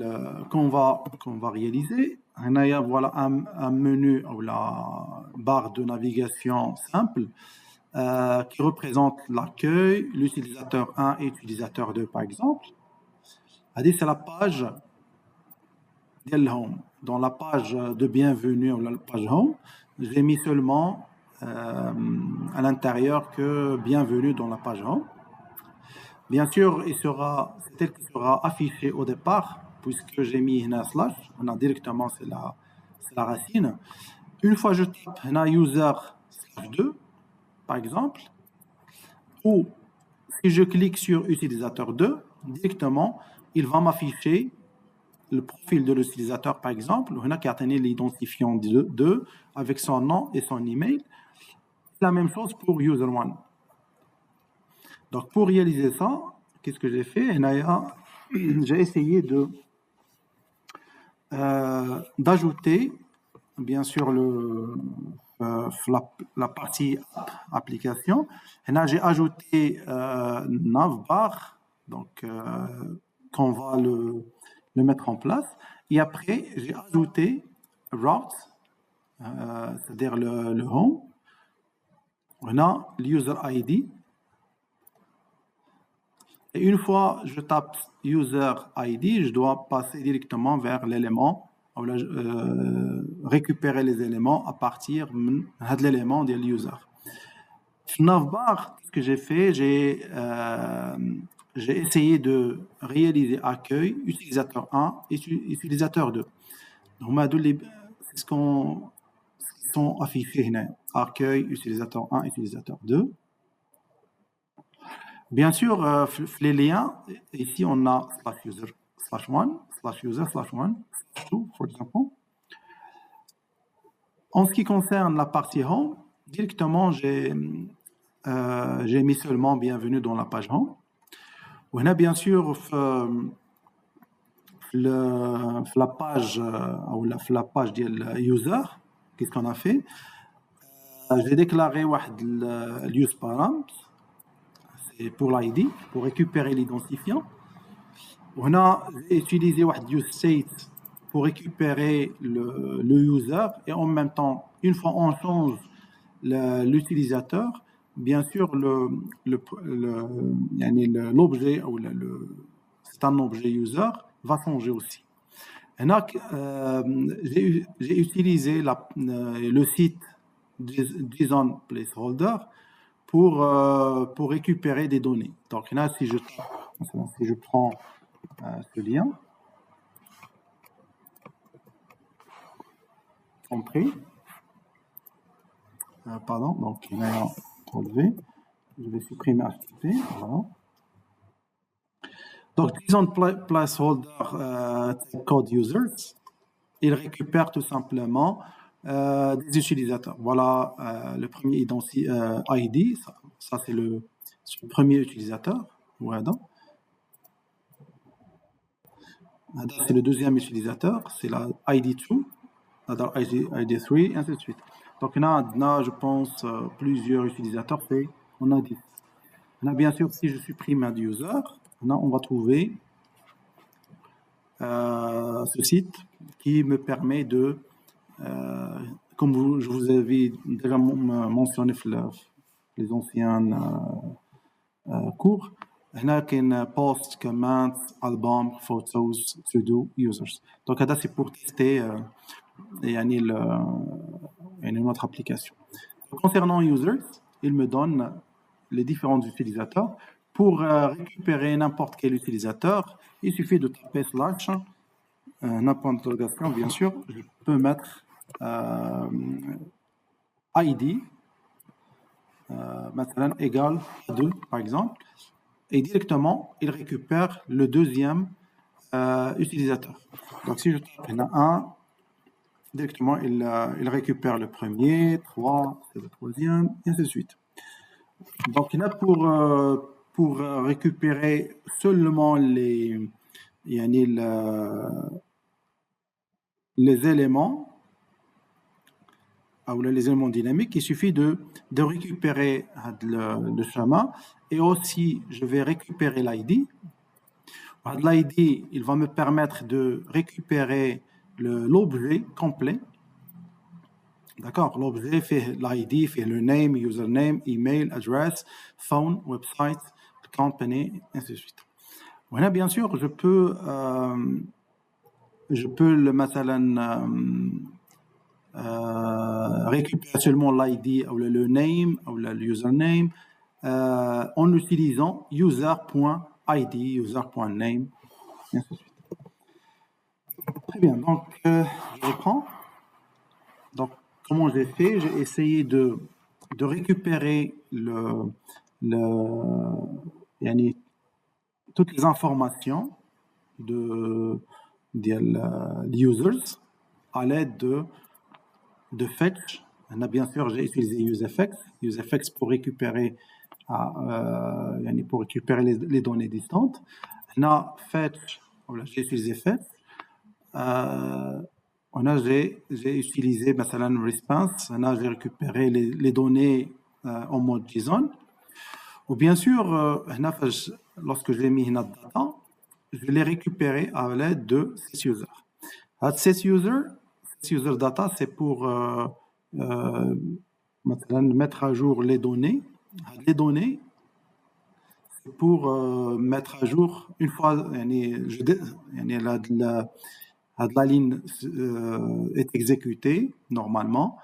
qu'on va réaliser. Voilà un menu ou la barre de navigation simple qui représente l'accueil, l'utilisateur 1 et l'utilisateur 2 par exemple. C'est la page de home. Dans la page de bienvenue ou la page home, j'ai mis seulement à l'intérieur que bienvenue dans la page home. Bien sûr, c'est tel qu'il sera affiché au départ, puisque j'ai mis une slash, on a directement, c'est la racine. Une fois je tape user slash 2, par exemple, ou si je clique sur utilisateur 2, directement, il va m'afficher le profil de l'utilisateur, par exemple, qui a atteint l'identifiant 2 avec son nom et son email. La même chose pour user 1. Donc, pour réaliser ça, qu'est-ce que j'ai fait? J'ai essayé d'ajouter, bien sûr, la partie application. J'ai ajouté navbar, donc qu'on va le mettre en place. Et après, j'ai ajouté route, c'est-à-dire le home. On a l'user ID. Et une fois je tape user ID, je dois passer directement vers l'élément, récupérer les éléments à partir de l'élément de l'user. Navbar, ce que j'ai fait, j'ai essayé de réaliser accueil, utilisateur 1 et utilisateur 2. Donc, c'est ce qu'on sont affichés là. Accueil, utilisateur 1, utilisateur 2. Bien sûr, les liens, ici on a /user /1, /user /1, /2, par exemple. En ce qui concerne la partie home, directement j'ai mis seulement bienvenue dans la page home. On a bien sûr la page de user, qu'est-ce qu'on a fait? J'ai déclaré l'use params. Pour l'ID, pour récupérer l'identifiant. On a utilisé use state pour récupérer le user et en même temps, une fois on change l'utilisateur, bien sûr l'objet ou c'est un objet user va changer aussi. J'ai utilisé le site JSON placeholder pour récupérer des données. Donc là, si je prends ce lien, compris. Pardon, donc il a enlevé. Je vais supprimer HTTP. Voilà. Donc, JSON placeholder code users, il récupère tout simplement des utilisateurs. Voilà le premier ID, ça c'est le premier utilisateur. Voilà. C'est le deuxième utilisateur, c'est la ID2. ID3, et ainsi de suite. Donc, on a, je pense, plusieurs utilisateurs, on a 10. On a bien sûr, si je supprime un user, on va trouver ce site qui me permet de, comme je vous avais déjà mentionné les anciens cours, هنا كاين post, comments, album, photos, to-do, users. Donc هذا c'est pour tester يعني notre application. Concernant users, il me donne les différents utilisateurs. Pour récupérer n'importe quel utilisateur, il suffit de taper slash, un point d'interrogation bien sûr, je peux mettre ID, مثلا égal à 2 par exemple, et directement il récupère le deuxième utilisateur. Donc si je tape un, directement il récupère le premier, 3, c'est le troisième, et ainsi de suite. Donc il y a pour récupérer seulement les éléments ou les éléments dynamiques, il suffit de récupérer le chemin, et aussi je vais récupérer l'ID. L'ID, il va me permettre de récupérer l'objet complet. D'accord, l'objet fait l'ID, fait le name, username, email, address, phone, website, company, ainsi de suite. Voilà, bien sûr, je peux le récupérer seulement l'ID ou le name ou le username en utilisant user.id, user.name, et ainsi de suite. Très bien, donc je reprends. Donc, comment j'ai fait? J'ai essayé de récupérer toutes les informations des users à l'aide de fetch. Bien sûr, j'ai utilisé useFX pour récupérer les données distantes. Fetch, j'ai utilisé fetch. J'ai utilisé مثلا response, j'ai récupéré les données en mode JSON. Ou bien sûr, lorsque j'ai mis notre data, je l'ai récupéré à l'aide de SysUser. SysUser data, c'est pour mettre à jour les données. Les données, c'est pour mettre à jour une fois la ligne est exécutée normalement.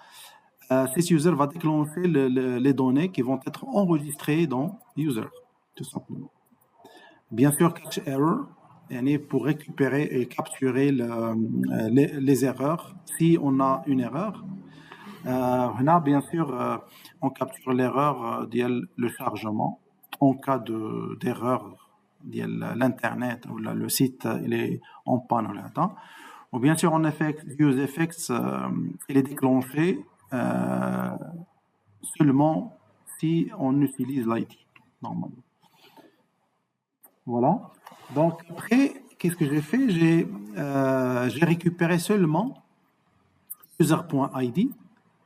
SysUser va déclencher les données qui vont être enregistrées dans user, tout simplement. Bien sûr, catch error, pour récupérer et capturer les erreurs. Si on a une erreur, bien sûr, on capture l'erreur le chargement. En cas d'erreur, l'internet ou le site il est en panne ou là-dedans. Ou bien sûr, en effet, useFX, il est déclenché seulement si on utilise l'ID, normalement. Voilà. Donc, après, qu'est-ce que j'ai fait? J'ai récupéré seulement user.id,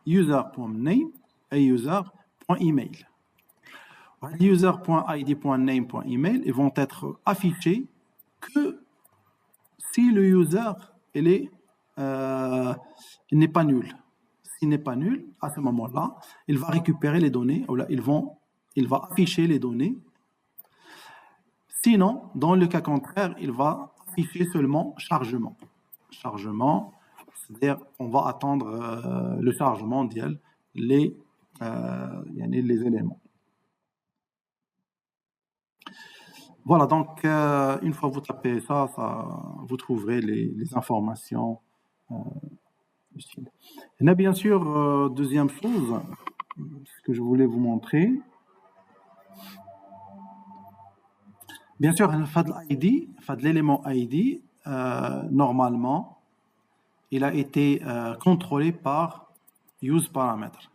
user.name et user.email. User.id.name.email, ils vont être affichés que si le user il n'est pas nul. S'il n'est pas nul, à ce moment-là, il va récupérer les données, ou là, il va afficher les données. Sinon, dans le cas contraire, il va afficher seulement chargement. Chargement, c'est-à-dire on va attendre le chargement les éléments. Voilà, donc une fois que vous tapez ça, vous trouverez les informations utiles. Il y a bien sûr, deuxième chose, ce que je voulais vous montrer. Bien sûr, l'élément ID, normalement, il a été contrôlé par useParameter.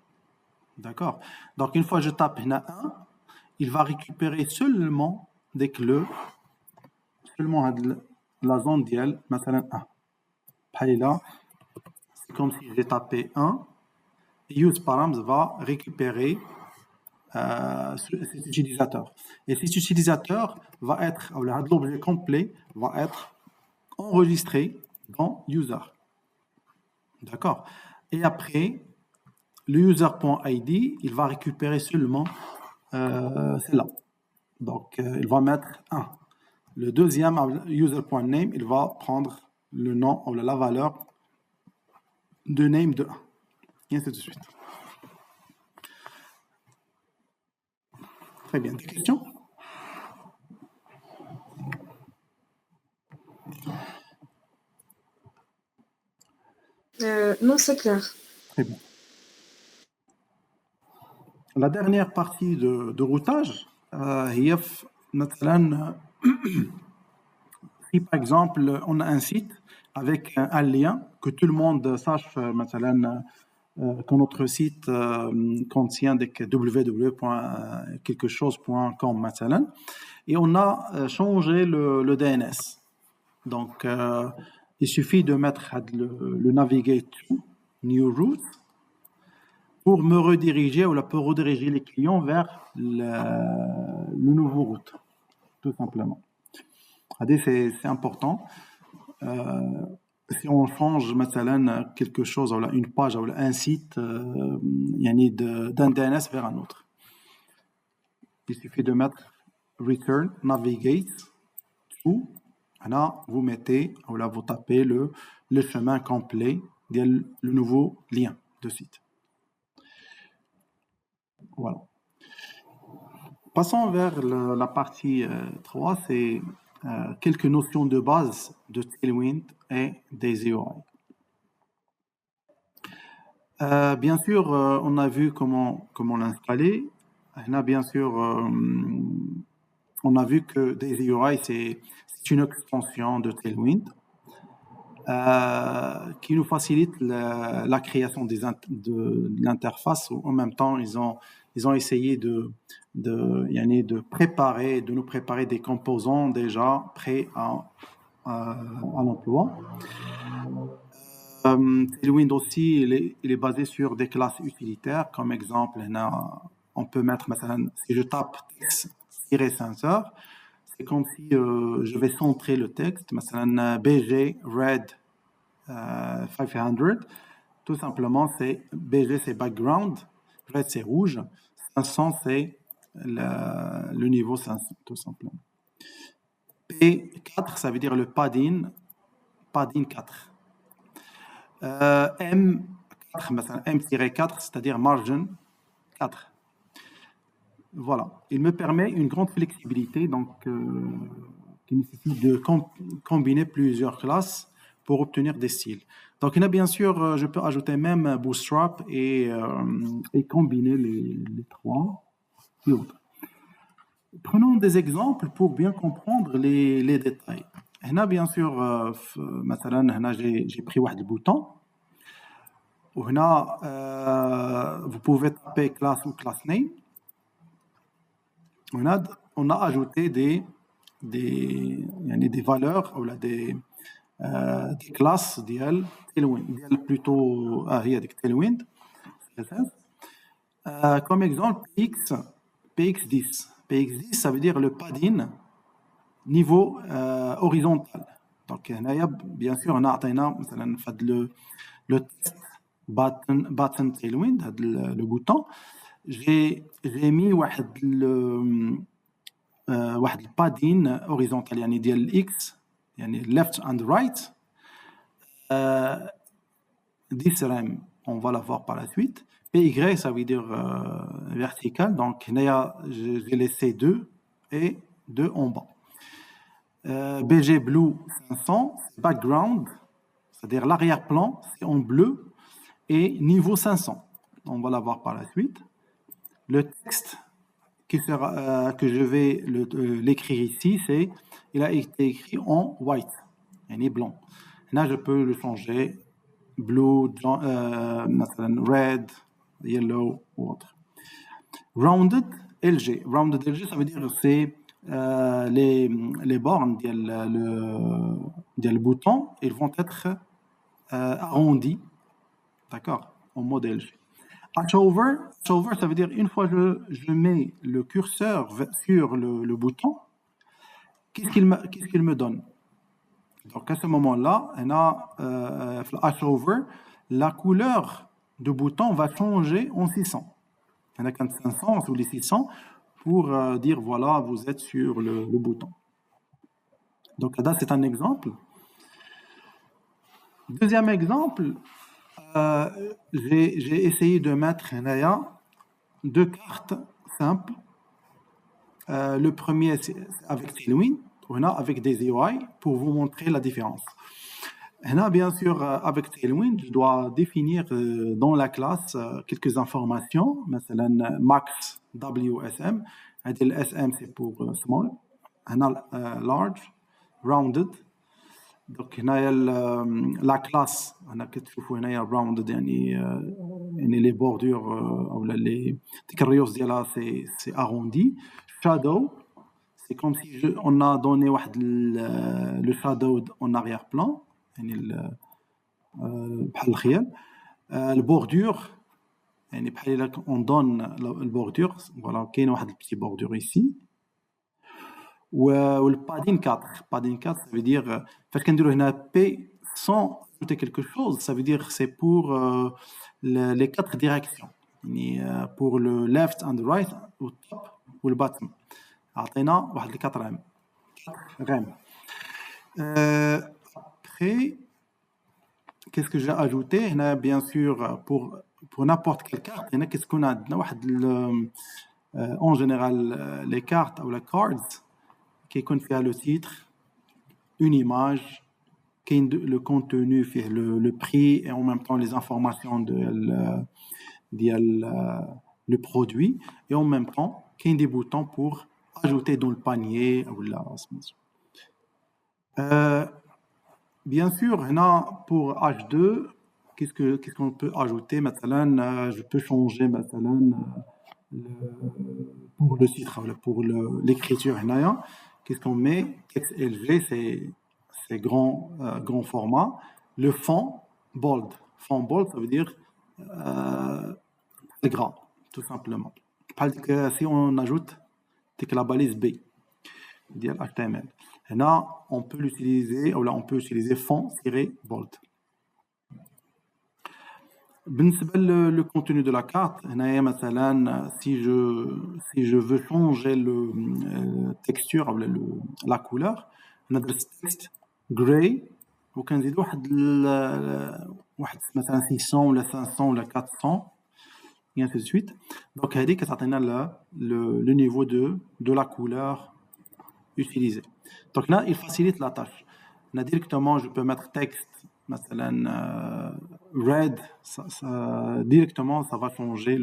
D'accord? Donc, une fois que je tape 1, il va récupérer seulement seulement la zone ديال مثلا 1. بحال c'est comme si j'ai tapé 1, et useParams va récupérer cet utilisateur. Et cet utilisateur va être, l'objet complet va être enregistré dans user. D'accord? Et après, le user.id, il va récupérer seulement celle-là. Donc, il va mettre 1. Le deuxième, user.name, il va prendre le nom ou la valeur de name de 1. Et ainsi de suite. Très bien. Des questions? Non, c'est clair. Très bien. La dernière partie de routage, si par exemple on a un site avec un lien, que tout le monde sache que notre site contient www.quelquechose.com et on a changé le DNS. Donc il suffit de mettre le navigate to new route pour me rediriger ou pour rediriger les clients vers le nouveau route, tout simplement. C'est important. Si on change quelque chose, une page ou un site, d'un DNS vers un autre, il suffit de mettre return navigate to. Là, vous mettez, vous tapez le chemin complet le nouveau lien de site. Voilà. Passons vers la partie 3, c'est quelques notions de base de Tailwind et des UI. Bien sûr, on a vu comment l'installer. Bien sûr, on a vu que Daisy UI, c'est une extension de Tailwind qui nous facilite la création de l'interface. En même temps, ils ont essayé de nous préparer des composants déjà prêts à l'emploi. Tailwind aussi, il est basé sur des classes utilitaires. Comme exemple, on peut mettre, si je tape text-sensor, c'est comme si je vais centrer le texte, BG Red 500, tout simplement, c'est BG, c'est background, Red, c'est rouge, 500, c'est le niveau 500, tout simplement. P4, ça veut dire le padding 4. M-4, c'est-à-dire margin 4. Voilà. Il me permet une grande flexibilité, donc qui nécessite de combiner plusieurs classes pour obtenir des styles. Donc, bien sûr, je peux ajouter même Bootstrap et combiner les trois. Prenons des exemples pour bien comprendre les détails. Bien sûr, j'ai pris un bouton. Vous pouvez taper classe ou class name. On a ajouté des valeurs ou des classes ديال Tailwind, plutôt Tailwind. Comme exemple, PX10. PX10, ça veut dire le padding niveau horizontal. Donc, bien sûr, on a le test button Tailwind, le bouton. J'ai mis le padding horizontal, يعني ديال X, يعني left and right. 10 rem, on va la voir par la suite. PY, ça veut dire vertical. Donc, j'ai laissé 2 et 2 en bas. BG Blue 500, background, c'est-à-dire l'arrière-plan, c'est en bleu, et niveau 500. On va la voir par la suite. Le texte que je vais l'écrire ici, il a été écrit en white, et blanc. Là, je peux le changer blue, red, yellow ou autre. Rounded LG. Rounded LG, ça veut dire que c'est les bornes du bouton, ils vont être arrondis d'accord, en mode LG. Hover, ça veut dire une fois que je mets le curseur sur le bouton, qu'est-ce qu'il me donne? Donc à ce moment-là, on a Hover, la couleur du bouton va changer en 600. On a 500 ou les 600 pour dire voilà, vous êtes sur le bouton. Donc là, c'est un exemple. Deuxième exemple, j'ai essayé de mettre deux cartes simples. Le premier, c'est avec Tailwind, avec des UI, pour vous montrer la différence. Là, bien sûr, avec Tailwind, je dois définir dans la classe quelques informations, مثلا max WSM. Le SM, c'est pour small. Large, rounded. Donc, la classe, on a rounded, les bordures, ou les rayures, c'est arrondi. Shadow, c'est comme si on a donné le shadow en arrière-plan. Le bordure, on donne le bordure. Voilà, il y a une petite bordure ici. Ou le padding 4. Padding 4, ça veut dire, parce qu'on dit P sans ajouter quelque chose, ça veut dire c'est pour les quatre directions. Pour le left and right, ou le top, ou le bottom. عطينا واحد les 4 rem. Après, qu'est-ce que j'ai ajouté? Bien sûr, pour n'importe quelle carte, qu'est-ce qu'on a? En général, les cartes ou les cards qui contiennent le titre, une image, le contenu, le prix et en même temps les informations de le produit, et en même temps, il y a des boutons pour ajouter dans le panier ou la bien sûr, pour H2, qu'est-ce qu'on peut ajouter? Maintenant, je peux changer maintenant pour le titre, pour l'écriture. Qu'est-ce qu'on met? Texte LG, c'est grand format. Le fond bold. Fond bold, ça veut dire c'est grand, tout simplement. Si on ajoute la balise B, HTML. Là, on peut l'utiliser, ou là, on peut utiliser fond-bold. Le contenu de la carte, si je veux changer la texture, la couleur, on a le texte gray, ou quand il مثلا 600 ou 500 ou 400, et ainsi de suite. Donc, le niveau de la couleur utilisée. Donc là, il facilite la tâche. Là, directement, je peux mettre texte, red, directement, ça va changer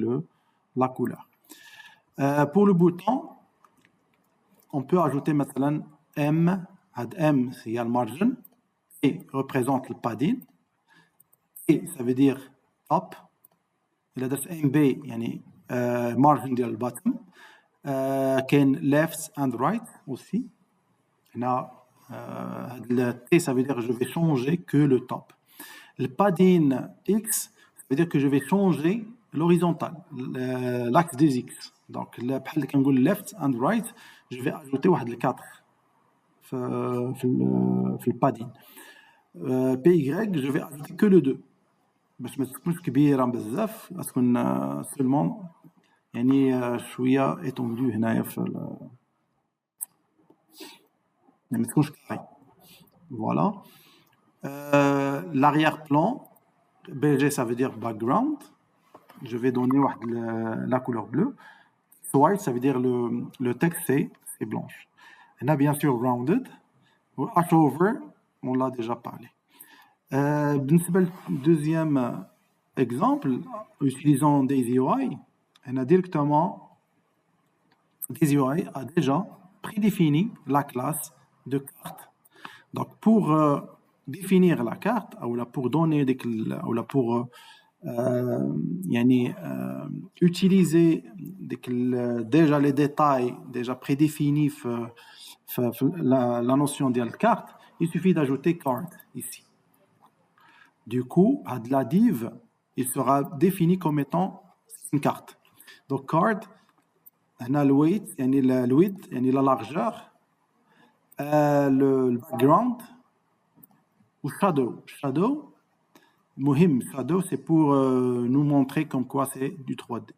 la couleur. Pour le bouton, on peut ajouter M. M, c'est le margin, et représente le padding. Et ça veut dire top. Il a MB, margin de le bottom. كاين left and right aussi. Le T, ça veut dire que je vais changer que le top. Le padding X, ça veut dire que je vais changer l'horizontal, l'axe des X. Donc, le left and right, je vais ajouter les 4 في le padding. PY, je vais ajouter que le 2. باش ما تكونش كبيره بزاف تكون seulement شويه étendue هنايا ما تكونش كاري. Voilà. L'arrière-plan, BG, ça veut dire background. Je vais donner la couleur bleue. White, ça veut dire le texte, c'est blanche. On a bien sûr rounded. Hover, on l'a déjà parlé. Deuxième exemple, utilisant des UI, on a directement des UI a déjà prédéfini la classe de carte. Donc pour définir la carte ou là pour donner ou là pour utiliser déjà les détails déjà prédéfinis la notion de la carte, il suffit d'ajouter card ici. Du coup, la div il sera défini comme étant une carte. Donc, card, on a le weight, la largeur, le background, ou shadow. Shadow, shadow, c'est pour nous montrer comme quoi c'est du 3D.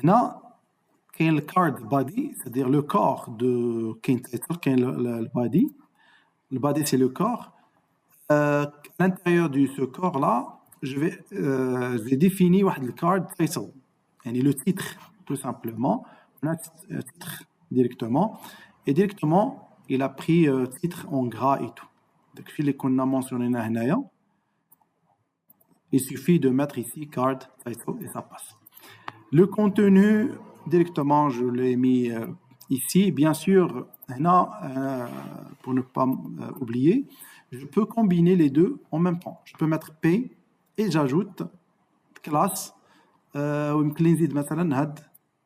Là, il y a le card body, c'est-à-dire le corps de le body. Le body, c'est le corps. À l'intérieur de ce corps-là, je vais définir le card title, le titre, tout simplement. On a le titre directement. Et directement, il a pris titre en gras et tout. Donc, fil qu'on a mentionné là, il suffit de mettre ici card title et ça passe. Le contenu, directement, je l'ai mis ici. Bien sûr, pour ne pas oublier, je peux combiner les deux en même temps. Je peux mettre P et j'ajoute classe,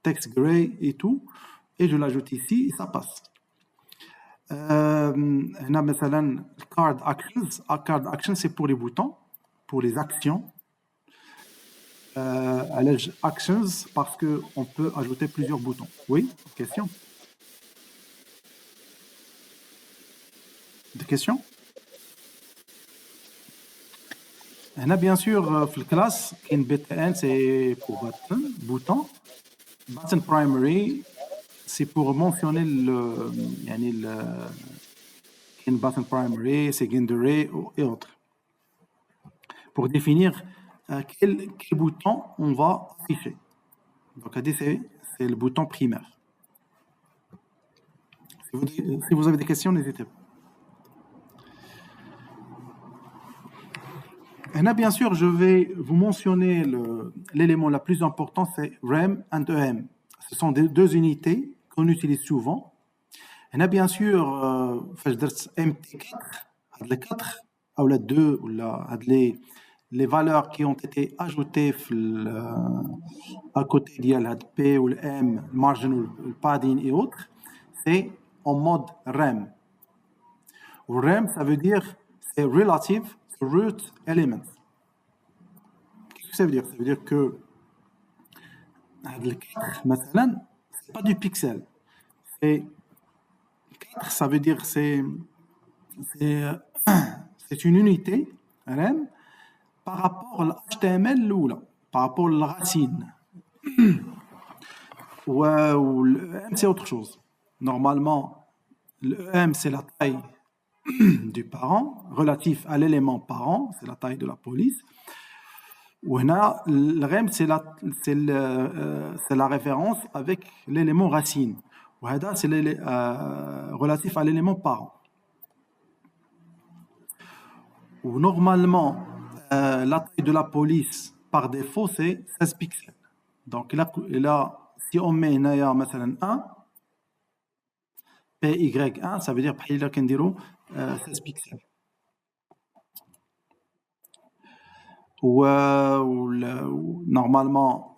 text gray et tout, et je l'ajoute ici et ça passe. Card actions. Card actions, c'est pour les boutons, pour les actions. Actions, parce qu'on peut ajouter plusieurs boutons. Oui, question? Des questions? On a bien sûr, dans la classe, BTN, c'est pour bouton. Button primary, c'est pour mentionner le button primary, secondary et autres. Pour définir quel bouton on va afficher. Donc, c'est le bouton primaire. Si vous avez des questions, n'hésitez pas. Et là, bien sûr, je vais vous mentionner l'élément le plus important, c'est RAM et EM. Ce sont deux unités qu'on utilise souvent. Et là, bien sûr, MT4, les 4, ou les 2, ou les valeurs qui ont été ajoutées à côté de P ou le M, le margin, le padding et autres, c'est en mode RAM. RAM, ça veut dire c'est relative root elements. Qu'est-ce que ça veut dire? Ça veut dire que le 4, مثلا, c'est pas du pixel. C'est 4, ça veut dire c'est une unité RAM par rapport à l'HTML l'oula, par rapport à la racine. Ou le EM, c'est autre chose. Normalement, le EM, c'est la taille du parent, relatif à l'élément parent, c'est la taille de la police. Ou le REM, c'est la référence avec l'élément racine. Ou c'est relatif à l'élément parent. Ou normalement, la taille de la police par défaut, c'est 16 pixels. Donc là, si on met مثلا 1, PY1, ça veut dire بحال كنديروا 16 pixels. Ou normalement,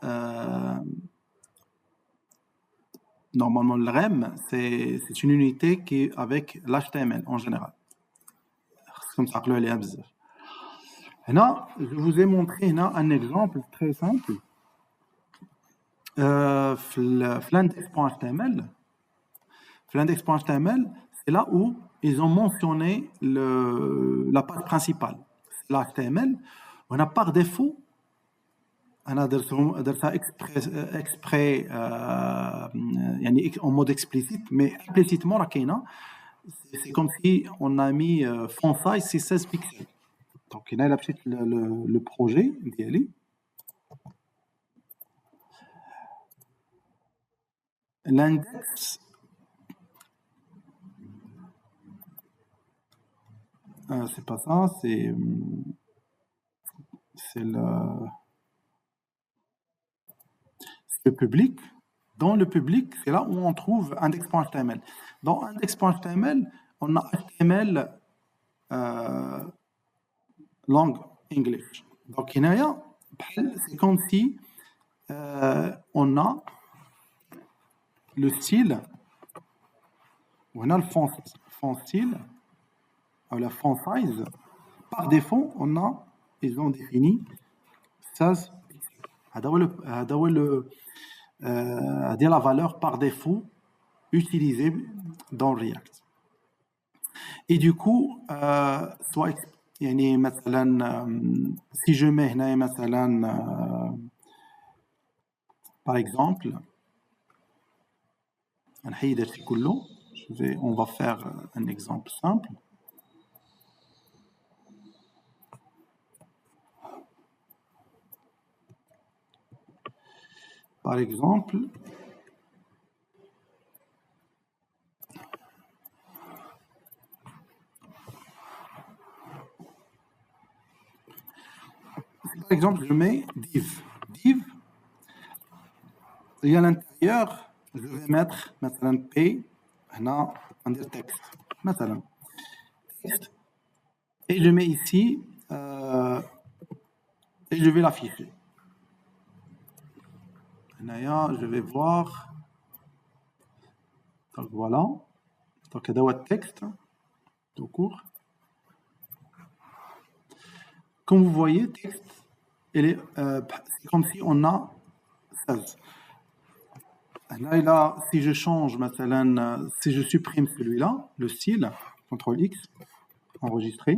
le REM, c'est une unité qui est avec l'HTML en général. Comme ça, là, je vous ai montré un exemple très simple. L'index.html, c'est là où ils ont mentionné la page principale, l'HTML. On a par défaut, on a ça exprès en mode explicite, mais implicitement, c'est comme si on a mis font size, c'est 16 pixels. Donc, il y a le projet d'ILI. L'index, c'est pas ça, c'est le public. Dans le public, c'est là où on trouve index.html. Dans index.html, on a HTML langue English. Donc, c'est comme si on a le style, on a le font style, ou la font size. Par défaut, on a ils ont défini 16 pixels. C'est la valeur par défaut utilisée dans React. Et du coup, يعني مثلا si je mets هنا مثلا par exemple نحيد هادشي كله, on va faire un exemple simple. Par exemple, je mets div. Div, et à l'intérieur, je vais mettre مثلا p, هنا ندير texte, مثلا texte, et je mets ici et je vais l'afficher. Je vais voir. Donc voilà. Donc il y a le texte tout court. Comme vous voyez, texte, c'est comme si on a 16. Là, si je change, si je supprime celui-là, le style, CTRL X, enregistrer,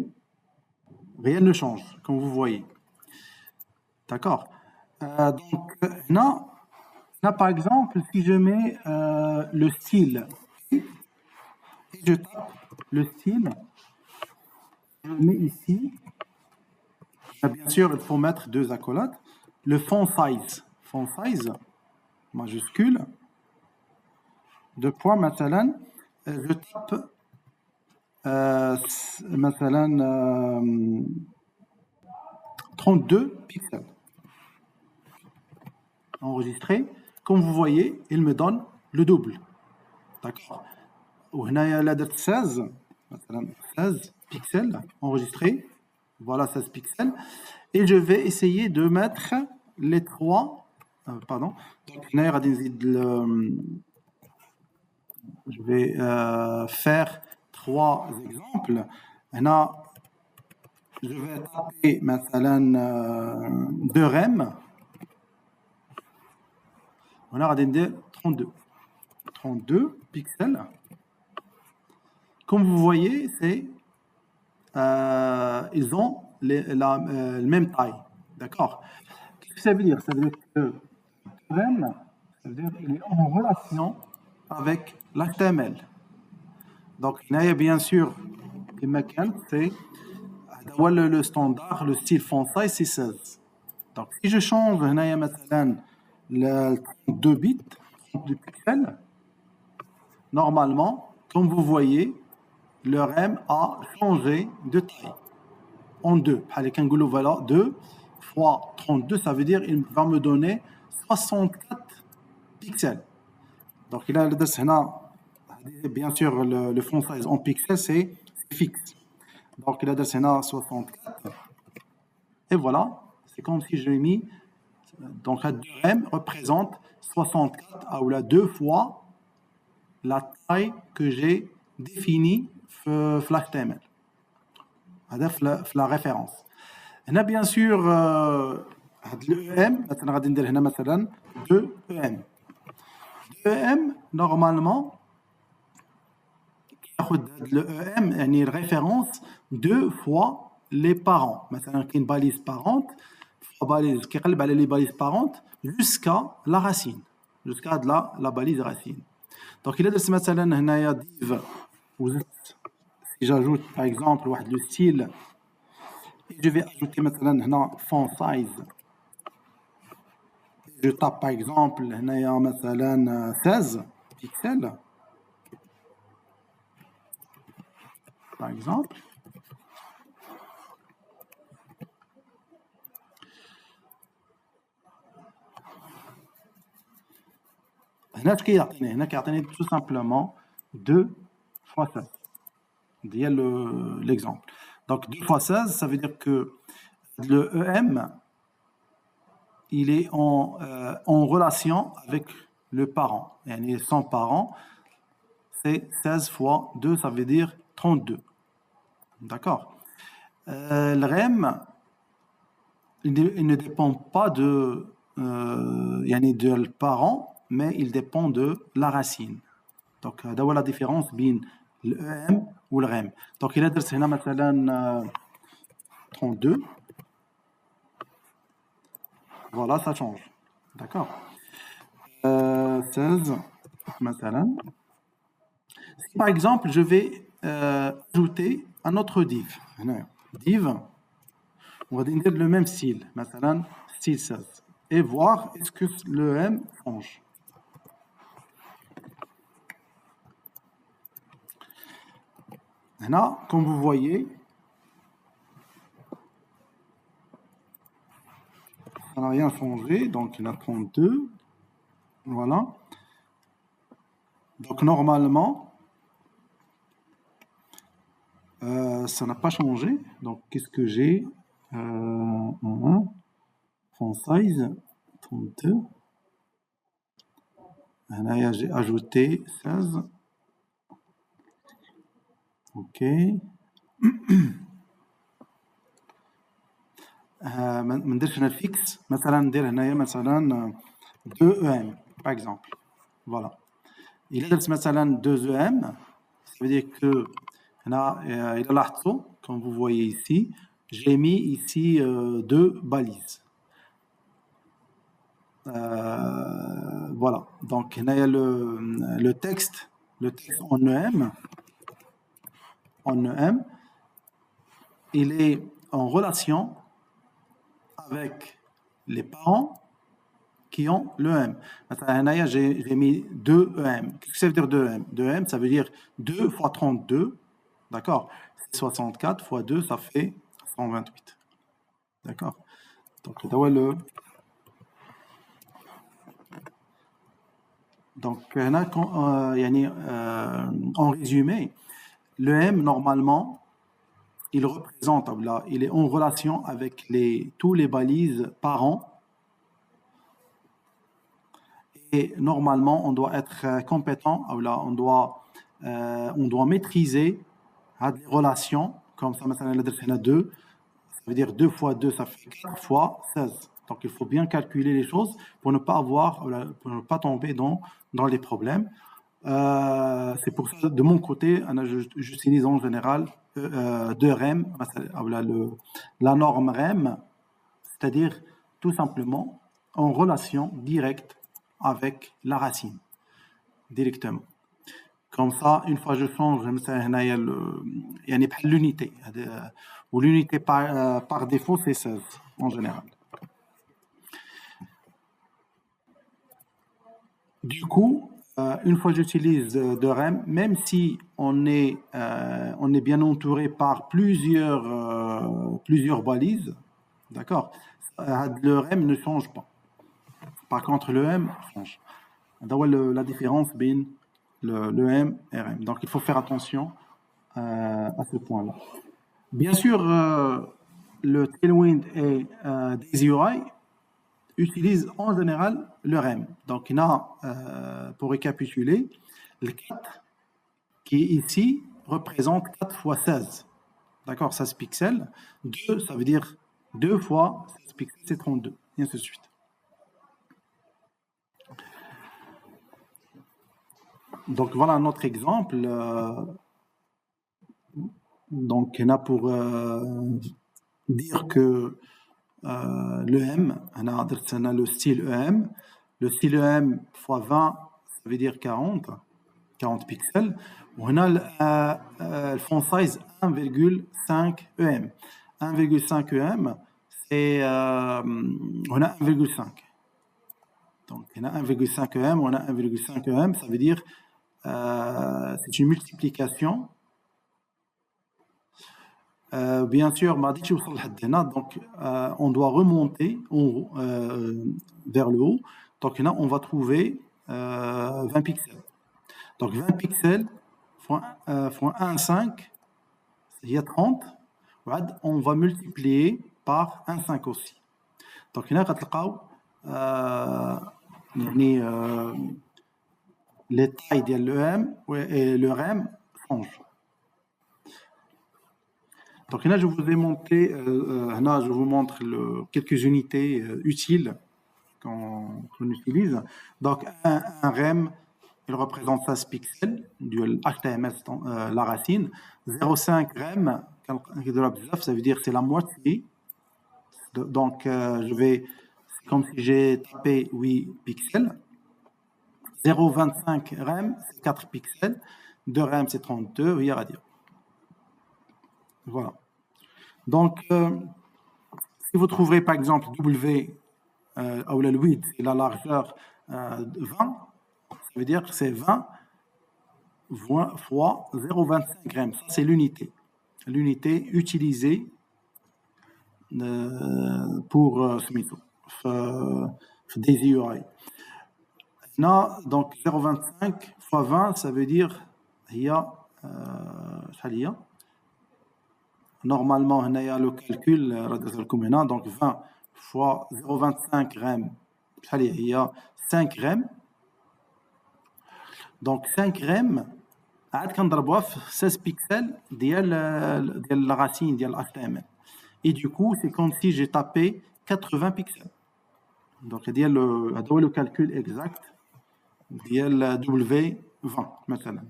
rien ne change, comme vous voyez. D'accord. Donc là, par exemple, si je mets le style, et je tape le style, je le mets ici. Bien sûr, il faut mettre deux accolades. Le font size, majuscule, deux points, مثلا, je tape مثلا 32 pixels. Enregistré. Comme vous voyez, il me donne le double. D'accord. وهنا là 16 pixels enregistré. Voilà 16 pixels. Et je vais essayer de mettre les trois. Pardon. Donc, je vais faire trois exemples. Je vais taper مثلا 2 rem. On a 32 pixels. Comme vous voyez, ils ont la même taille. D'accord. Qu'est-ce que ça veut dire? Ça veut dire que rem, ça veut dire qu'il est en relation avec l'HTML. Donc, il y a bien sûr, c'est le standard, le style font size, c'est 16. Donc, si je change le 32 bits, 32 pixels, normalement, comme vous voyez, le rem a changé de taille en 2. Voilà, 2 fois 32, ça veut dire qu'il va me donner 64 pixels. Donc, il a bien sûr, le font size en pixels, c'est fixe. Donc, il a 64. Et voilà, c'est comme si je l'ai mis. Donc, la 2M représente 64 ou la 2 fois la taille que j'ai définie dans l'HTML. C'est la référence. Là, bien sûr, l'EM, on va dire maintenant 2EM. 2EM, normalement, l'EM est une référence 2 fois les parents. Maintenant, une balise parente, les balises parentes jusqu'à la racine, jusqu'à la balise racine. Donc, il y a des مثلا div. Si j'ajoute par exemple le style, je vais ajouter maintenant font size. Je tape par exemple مثلا 16 pixels. Par exemple. هنا كيعطيني tout simplement 2 fois 16. C'est l'exemple. Donc 2 fois 16, ça veut dire que le EM, il est en relation avec le parent. Et son parent, c'est 16 fois 2, ça veut dire 32. D'accord. Le REM, il ne dépend pas de le parent, mais il dépend de la racine. Donc, d'abord la différence entre le EM ou le REM. Donc, il a درس هنا مثلا 32. Voilà, ça change. D'accord. 16, مثلا. Si, par exemple, je vais ajouter un autre div. Div, on va dire le même style, مثلا style 16. Et voir est-ce que le M change. Là, comme vous voyez, ça n'a rien changé, donc il y en a 32. Voilà. Donc normalement, ça n'a pas changé. Donc qu'est-ce que j'ai font size 32. Là, j'ai ajouté 16. OK. ما نديرش هنا فيكس مثلا ندير هنايا مثلا 2 EM par exemple. Voilà. Il a مثلا 2 EM, ça veut dire que هنا il a لاحظتوا comme vous voyez ici, j'ai mis ici 2 balises. Voilà. Donc il y a le texte en EM, il est en relation avec les parents qui ont l'EM. Maintenant, j'ai mis 2 EM. Qu'est-ce que ça veut dire 2 EM? 2 EM, ça veut dire 2 fois 32. D'accord? 64 fois 2, ça fait 128. D'accord? Donc, en résumé, l'EM, normalement, il représente, là, il est en relation avec tous les balises parents. Et normalement, on doit être compétent, là, on doit maîtriser les relations, comme ça, maintenant, il y en a 2, ça veut dire 2 fois 2, ça fait 4 fois 16. Donc, il faut bien calculer les choses pour ne pas tomber dans les problèmes. C'est pour ça, de mon côté, j'utilise en général 2 REM, la norme REM, c'est-à-dire tout simplement en relation directe avec la racine, directement. Comme ça, une fois que je change, il y a l'unité. Ou l'unité par défaut, c'est 16 en général. Du coup, une fois que j'utilise de REM, même si on est bien entouré par plusieurs balises, d'accord, le REM ne change pas. Par contre, le M change. La différence entre le M et RM. Donc, il faut faire attention à ce point-là. Bien sûr, le Tailwind et DayZUI utilisent en général le REM. Donc, il y a, pour récapituler, le 4 qui ici représente 4 fois 16. D'accord, 16 pixels. 2, ça veut dire 2 fois 16 pixels, c'est 32. Et ainsi de suite. Donc, voilà un autre exemple. Donc, il y en a pour dire que le M, on a le style EM. Le style EM fois 20, ça veut dire 40 pixels. On a le font size 1,5 EM. 1,5 EM, c'est on a 1,5. Donc, on a 1,5 EM, on a 1,5 EM, ça veut dire c'est une multiplication. Bien sûr, donc on doit remonter vers le haut. Donc là, on va trouver 20 pixels. Donc 20 pixels fois 1,5, il y a 30. On va multiplier par 1,5 aussi. Donc là, les tailles de l'EM et le REM changent. Donc là, je vous ai montré, là, je vous montre quelques unités utiles qu'on utilise. Donc, un REM, il représente 16 pixels, du HTML, la racine. 0,5 REM, ça veut dire que c'est la moitié. Donc, c'est comme si j'ai tapé 8 pixels. 0,25 REM, c'est 4 pixels. 2 REM, c'est 32, oui, radio. Voilà. Donc, si vous trouverez par exemple W, ou le width et la largeur 20, ça veut dire que c'est 20 fois 0,25 grammes. Ça, c'est l'unité. L'unité utilisée pour Daisy UI. Donc 0,25 fois 20, ça veut dire il y a normalement il y a le calcul donc 20 fois 0,25 grammes, il y a 5 grammes. Donc 5 grammes عاد كنضربوها في 16 pixels ديال la racine ديال HTML. Et du coup, c'est comme si j'ai tapé 80 pixels. Donc هذا هو le calcul exact ديال W20 مثلا.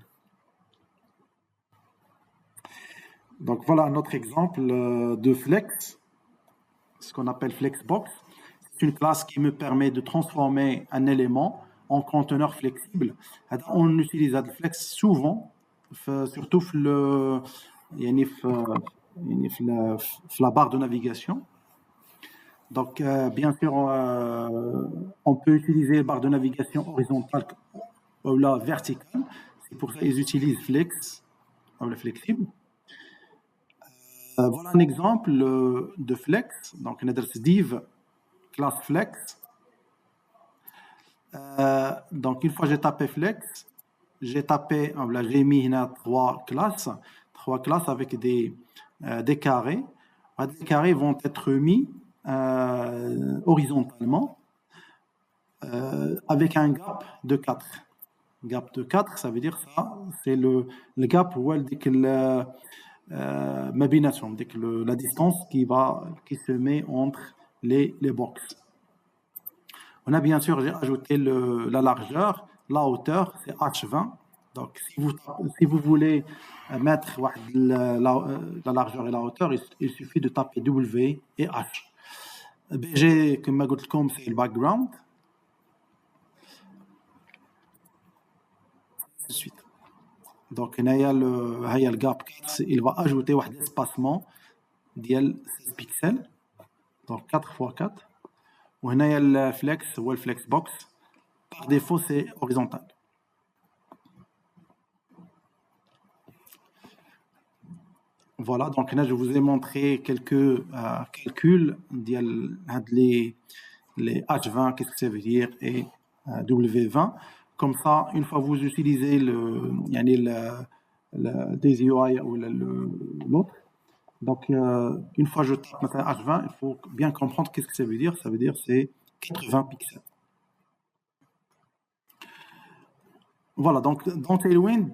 Donc voilà un autre exemple de Flex, ce qu'on appelle Flexbox. C'est une classe qui me permet de transformer un élément en conteneur flexible. On utilise le Flex souvent, surtout dans la barre de navigation. Donc, bien sûr, on peut utiliser la barre de navigation horizontale ou la verticale. C'est pour ça qu'ils utilisent Flex, ou le flexible. Voilà un exemple de Flex. Donc, on a div classe Flex. Donc, une fois j'ai tapé Flex, j'ai mis trois classes avec des carrés. Les carrés vont être mis horizontalement avec un gap de 4. Gap de 4, ça veut dire ça, c'est le gap où la distance qui se met entre les boxes. On a bien sûr ajouté la largeur, la hauteur, c'est H20. Donc, si vous voulez mettre la largeur et la hauteur, il suffit de taper W et H. BG, comme je l'ai dit, c'est le background. Tout de suite. Donc, il y a le gap, il va ajouter un espacement de 16 pixels. Donc, 4 x 4. Et il y a le flex ou le flexbox. Par défaut, c'est horizontal. Voilà, donc là, je vous ai montré quelques calculs les H20, qu'est-ce que ça veut dire, et W20. Comme ça, une fois que vous utilisez le Daisy UI ou l'autre, donc une fois je tape maintenant H20, il faut bien comprendre qu'est-ce que ça veut dire. Ça veut dire c'est 80 pixels. Voilà, donc dans Tailwind,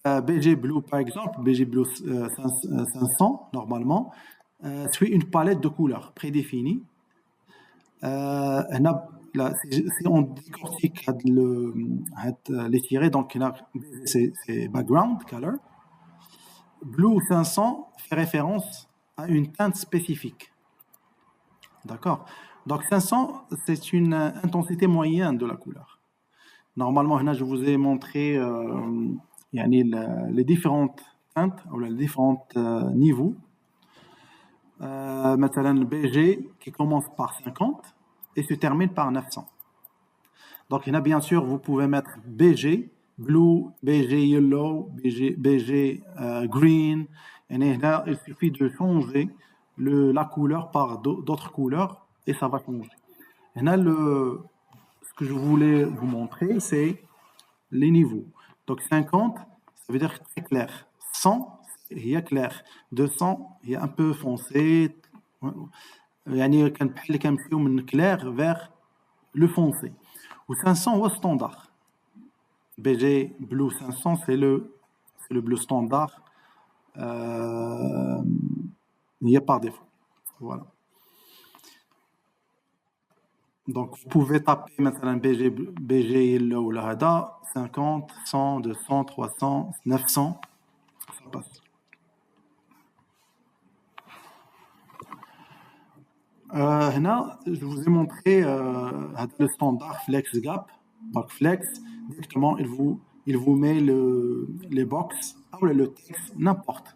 BG Blue par exemple, BG Blue 500 normalement, suit une palette de couleurs prédéfinie. Si on décortique les tirés, donc c'est background color. Blue 500 fait référence à une teinte spécifique. D'accord? Donc 500, c'est une intensité moyenne de la couleur. Normalement, là, je vous ai montré les différentes teintes ou les différents niveaux. Maintenant, le BG qui commence par 50 et se termine par 900. Donc, il y a bien sûr, vous pouvez mettre BG, blue, BG yellow, BG green. Et là, il suffit de changer la couleur par d'autres couleurs et ça va changer. Et là, ce que je voulais vous montrer, c'est les niveaux. Donc 50, ça veut dire très clair. 100, il y a clair. 200, il y a un peu foncé. يعني كنمشيو من clair vers le foncé. Ou 500 هو standard. BG Blue 500, c'est le bleu standard. il est par défaut. Voilà. Donc, vous pouvez taper maintenant BG ou la HADA, 50, 100, 200, 300, 900, ça passe. Là, je vous ai montré le standard Flex Gap. Donc, Flex, directement, il vous met les box, ou le texte, n'importe.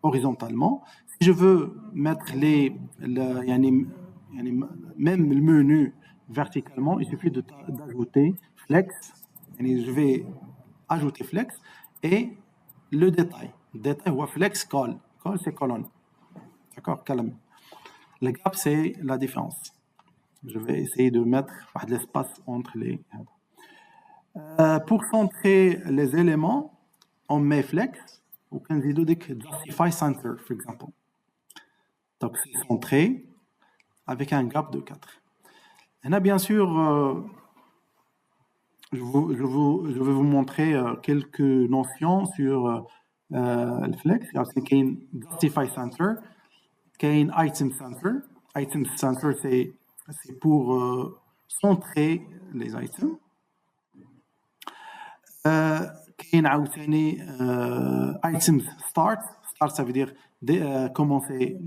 Horizontalement. Si je veux mettre même le menu verticalement, il suffit d'ajouter Flex. Je vais ajouter Flex et le détail. Le détail, ou Flex Call. Call, c'est colonne. D'accord, calme. Le gap, c'est la différence. Je vais essayer de mettre de l'espace entre les. Pour centrer les éléments, on met Flex, ou qu'on dit Justify Center, par exemple. Donc, c'est centré avec un gap de 4. Et là, bien sûr, je vais vous montrer quelques notions sur le Flex. C'est qu'il y a un Justify Center, qu'il y a un Item Center. Item Center, c'est pour centrer les items. كاين عاوتاني items start, ça veut dire commencer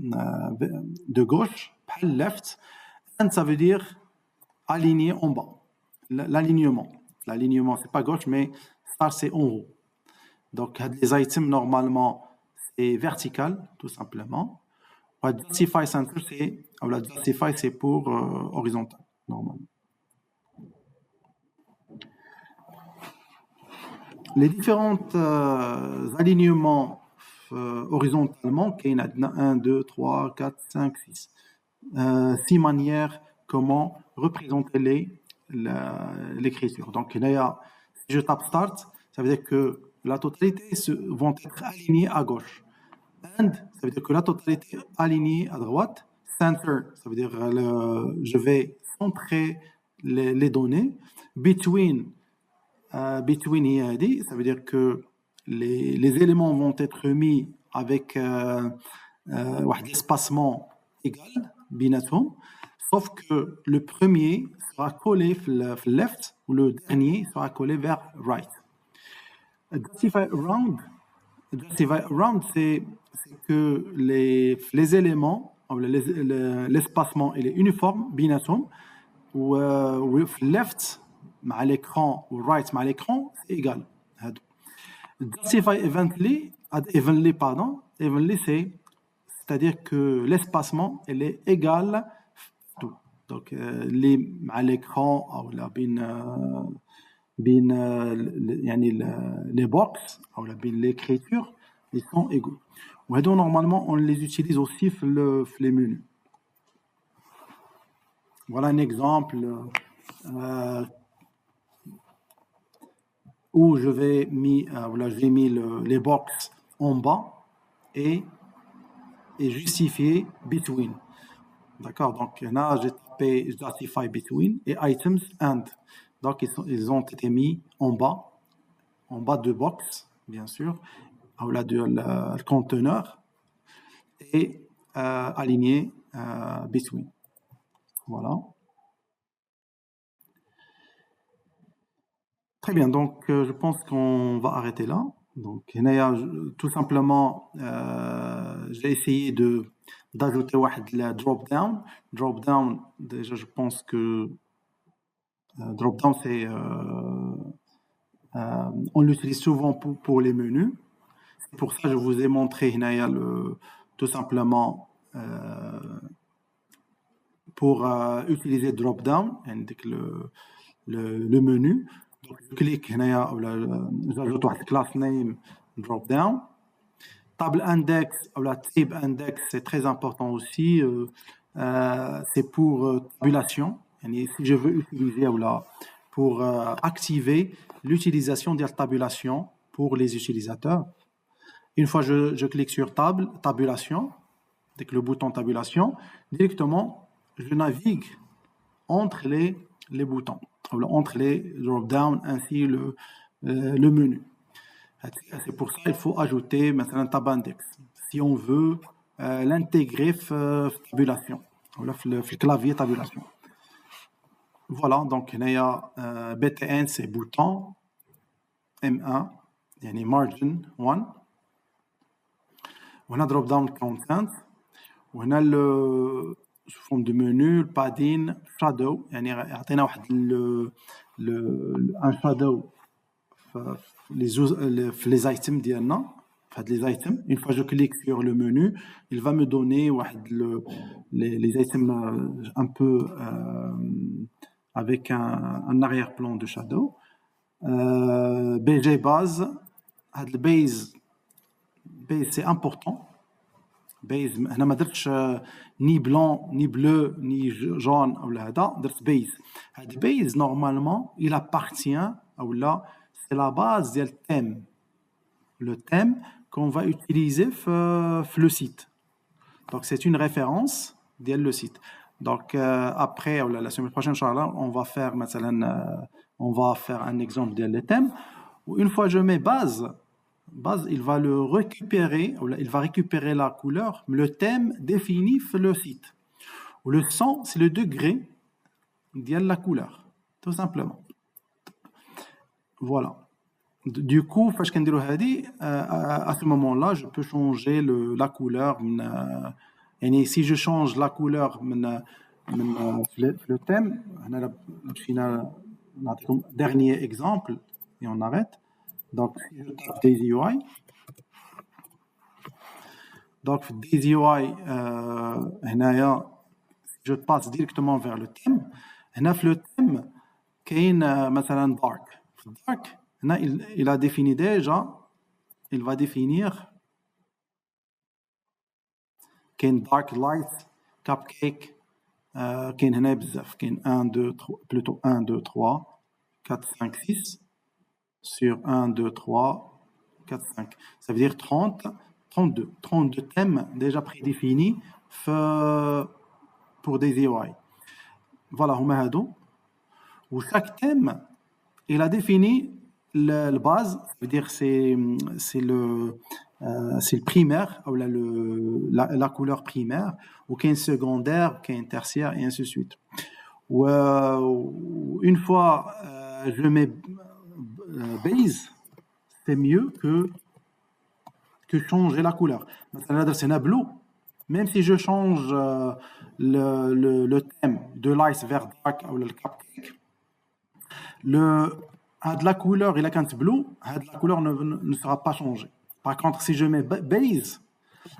de gauche بحال left, and ça veut dire aligner en bas. L'alignement c'est pas gauche mais start c'est en haut. Donc les items normalement c'est vertical tout simplement. Justify center justify c'est pour horizontal normalement. Les différents alignements horizontalement, il y en a 1, 2, 3, 4, 5, 6. 6 manières comment représenter l'écriture. Donc, si je tape Start, ça veut dire que la totalité vont être alignées à gauche. And, ça veut dire que la totalité est alignée à droite. Center, ça veut dire je vais centrer les données. Between, ça veut dire que les éléments vont être mis avec un espacement égal, binatom, sauf que le premier sera collé vers left ou le dernier sera collé vers right. Justify around, c'est que les éléments, l'espacement il est uniforme, binatom, ou left مع l'écran ou right مع l'écran c'est égal. Justify evenly c'est-à-dire que l'espacement il est égal tout. Donc مع l'écran ou la les box ou la l'écriture ils sont égaux. Et donc normalement on les utilise aussi dans les menus. Voilà un exemple où j'ai mis les box en bas et justifié between. D'accord, donc là j'ai tapé justify between et items and. Donc ils ont été mis en bas de box, bien sûr, le conteneur et aligné between. Voilà. Très bien, donc je pense qu'on va arrêter là. Donc, tout simplement, j'ai essayé d'ajouter la drop-down. Drop-down, déjà, je pense que drop-down, c'est on l'utilise souvent pour les menus. Pour ça, je vous ai montré tout simplement pour utiliser drop-down, le menu. Donc, je clique j'ajoute une classe name drop-down. Table index ou la type index, c'est très important aussi. C'est pour tabulation. Si je veux utiliser pour activer l'utilisation de la tabulation pour les utilisateurs. Une fois je clique sur tabulation, avec le bouton tabulation, directement, je navigue entre les boutons, entre les drop-down ainsi le menu. C'est pour ça qu'il faut ajouter maintenant tab index si on veut l'intégrer dans tabulation ou dans le clavier tabulation. Voilà, donc il y a BTN, c'est bouton M1, يعني margin 1. وهنا drop down content وهنا sous forme de menu padding shadow يعني يعطينا واحد un shadow les items ديالنا les items. Une fois que je clique sur le menu, il va me donner les items un peu avec un arrière-plan de shadow. BG base, le base c'est important. Base, هنا ما درتش ni blanc, ni bleu, ni jaune ou là, درت base. Le base normalement, il appartient ou là, c'est la base du thème. Le thème qu'on va utiliser le site. Donc c'est une référence de le site. Donc après la semaine prochaine inchallah, on va faire un exemple de le thème. Une fois que je mets base, il va le récupérer, il va récupérer la couleur, le thème défini sur le site. Le 100, c'est le degré de la couleur, tout simplement. Voilà. Du coup, à ce moment-là, je peux changer la couleur. Et si je change la couleur le thème, dernier exemple, et on arrête. Donc, je tape Daisy UI. Donc, Daisy UI, je passe directement vers le thème. Le thème, qui est dark. Dark, il a défini déjà, il va définir qu'un dark light, cupcake, qu'un bzaf, qu'un 1, 2, 3, plutôt 1, 2, 3, 4, 5, 6, sur 1, 2, 3, 4, 5. Ça veut dire 30, 32. 32 thèmes déjà prédéfinis pour des UI. Voilà, où chaque thème, il a défini la base, ça veut dire c'est le primaire, ou la couleur primaire, ou qu'il y a un secondaire, qu'il y a un tertiaire, et ainsi de suite. Une fois je mets base, c'est mieux que changer la couleur. Maintenant, c'est un bleu. Même si je change le thème de light vers dark ou le cupcake, la couleur il a quand bleu, la couleur ne sera pas changée. Par contre, si je mets base,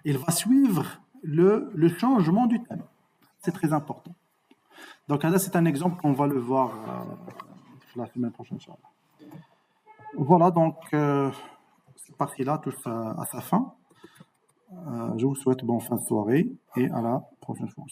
il va suivre le changement du thème. C'est très important. Donc là, c'est un exemple qu'on va le voir la semaine prochaine. Voilà, donc cette partie-là touche à sa fin. Je vous souhaite bonne fin de soirée et à la prochaine fois.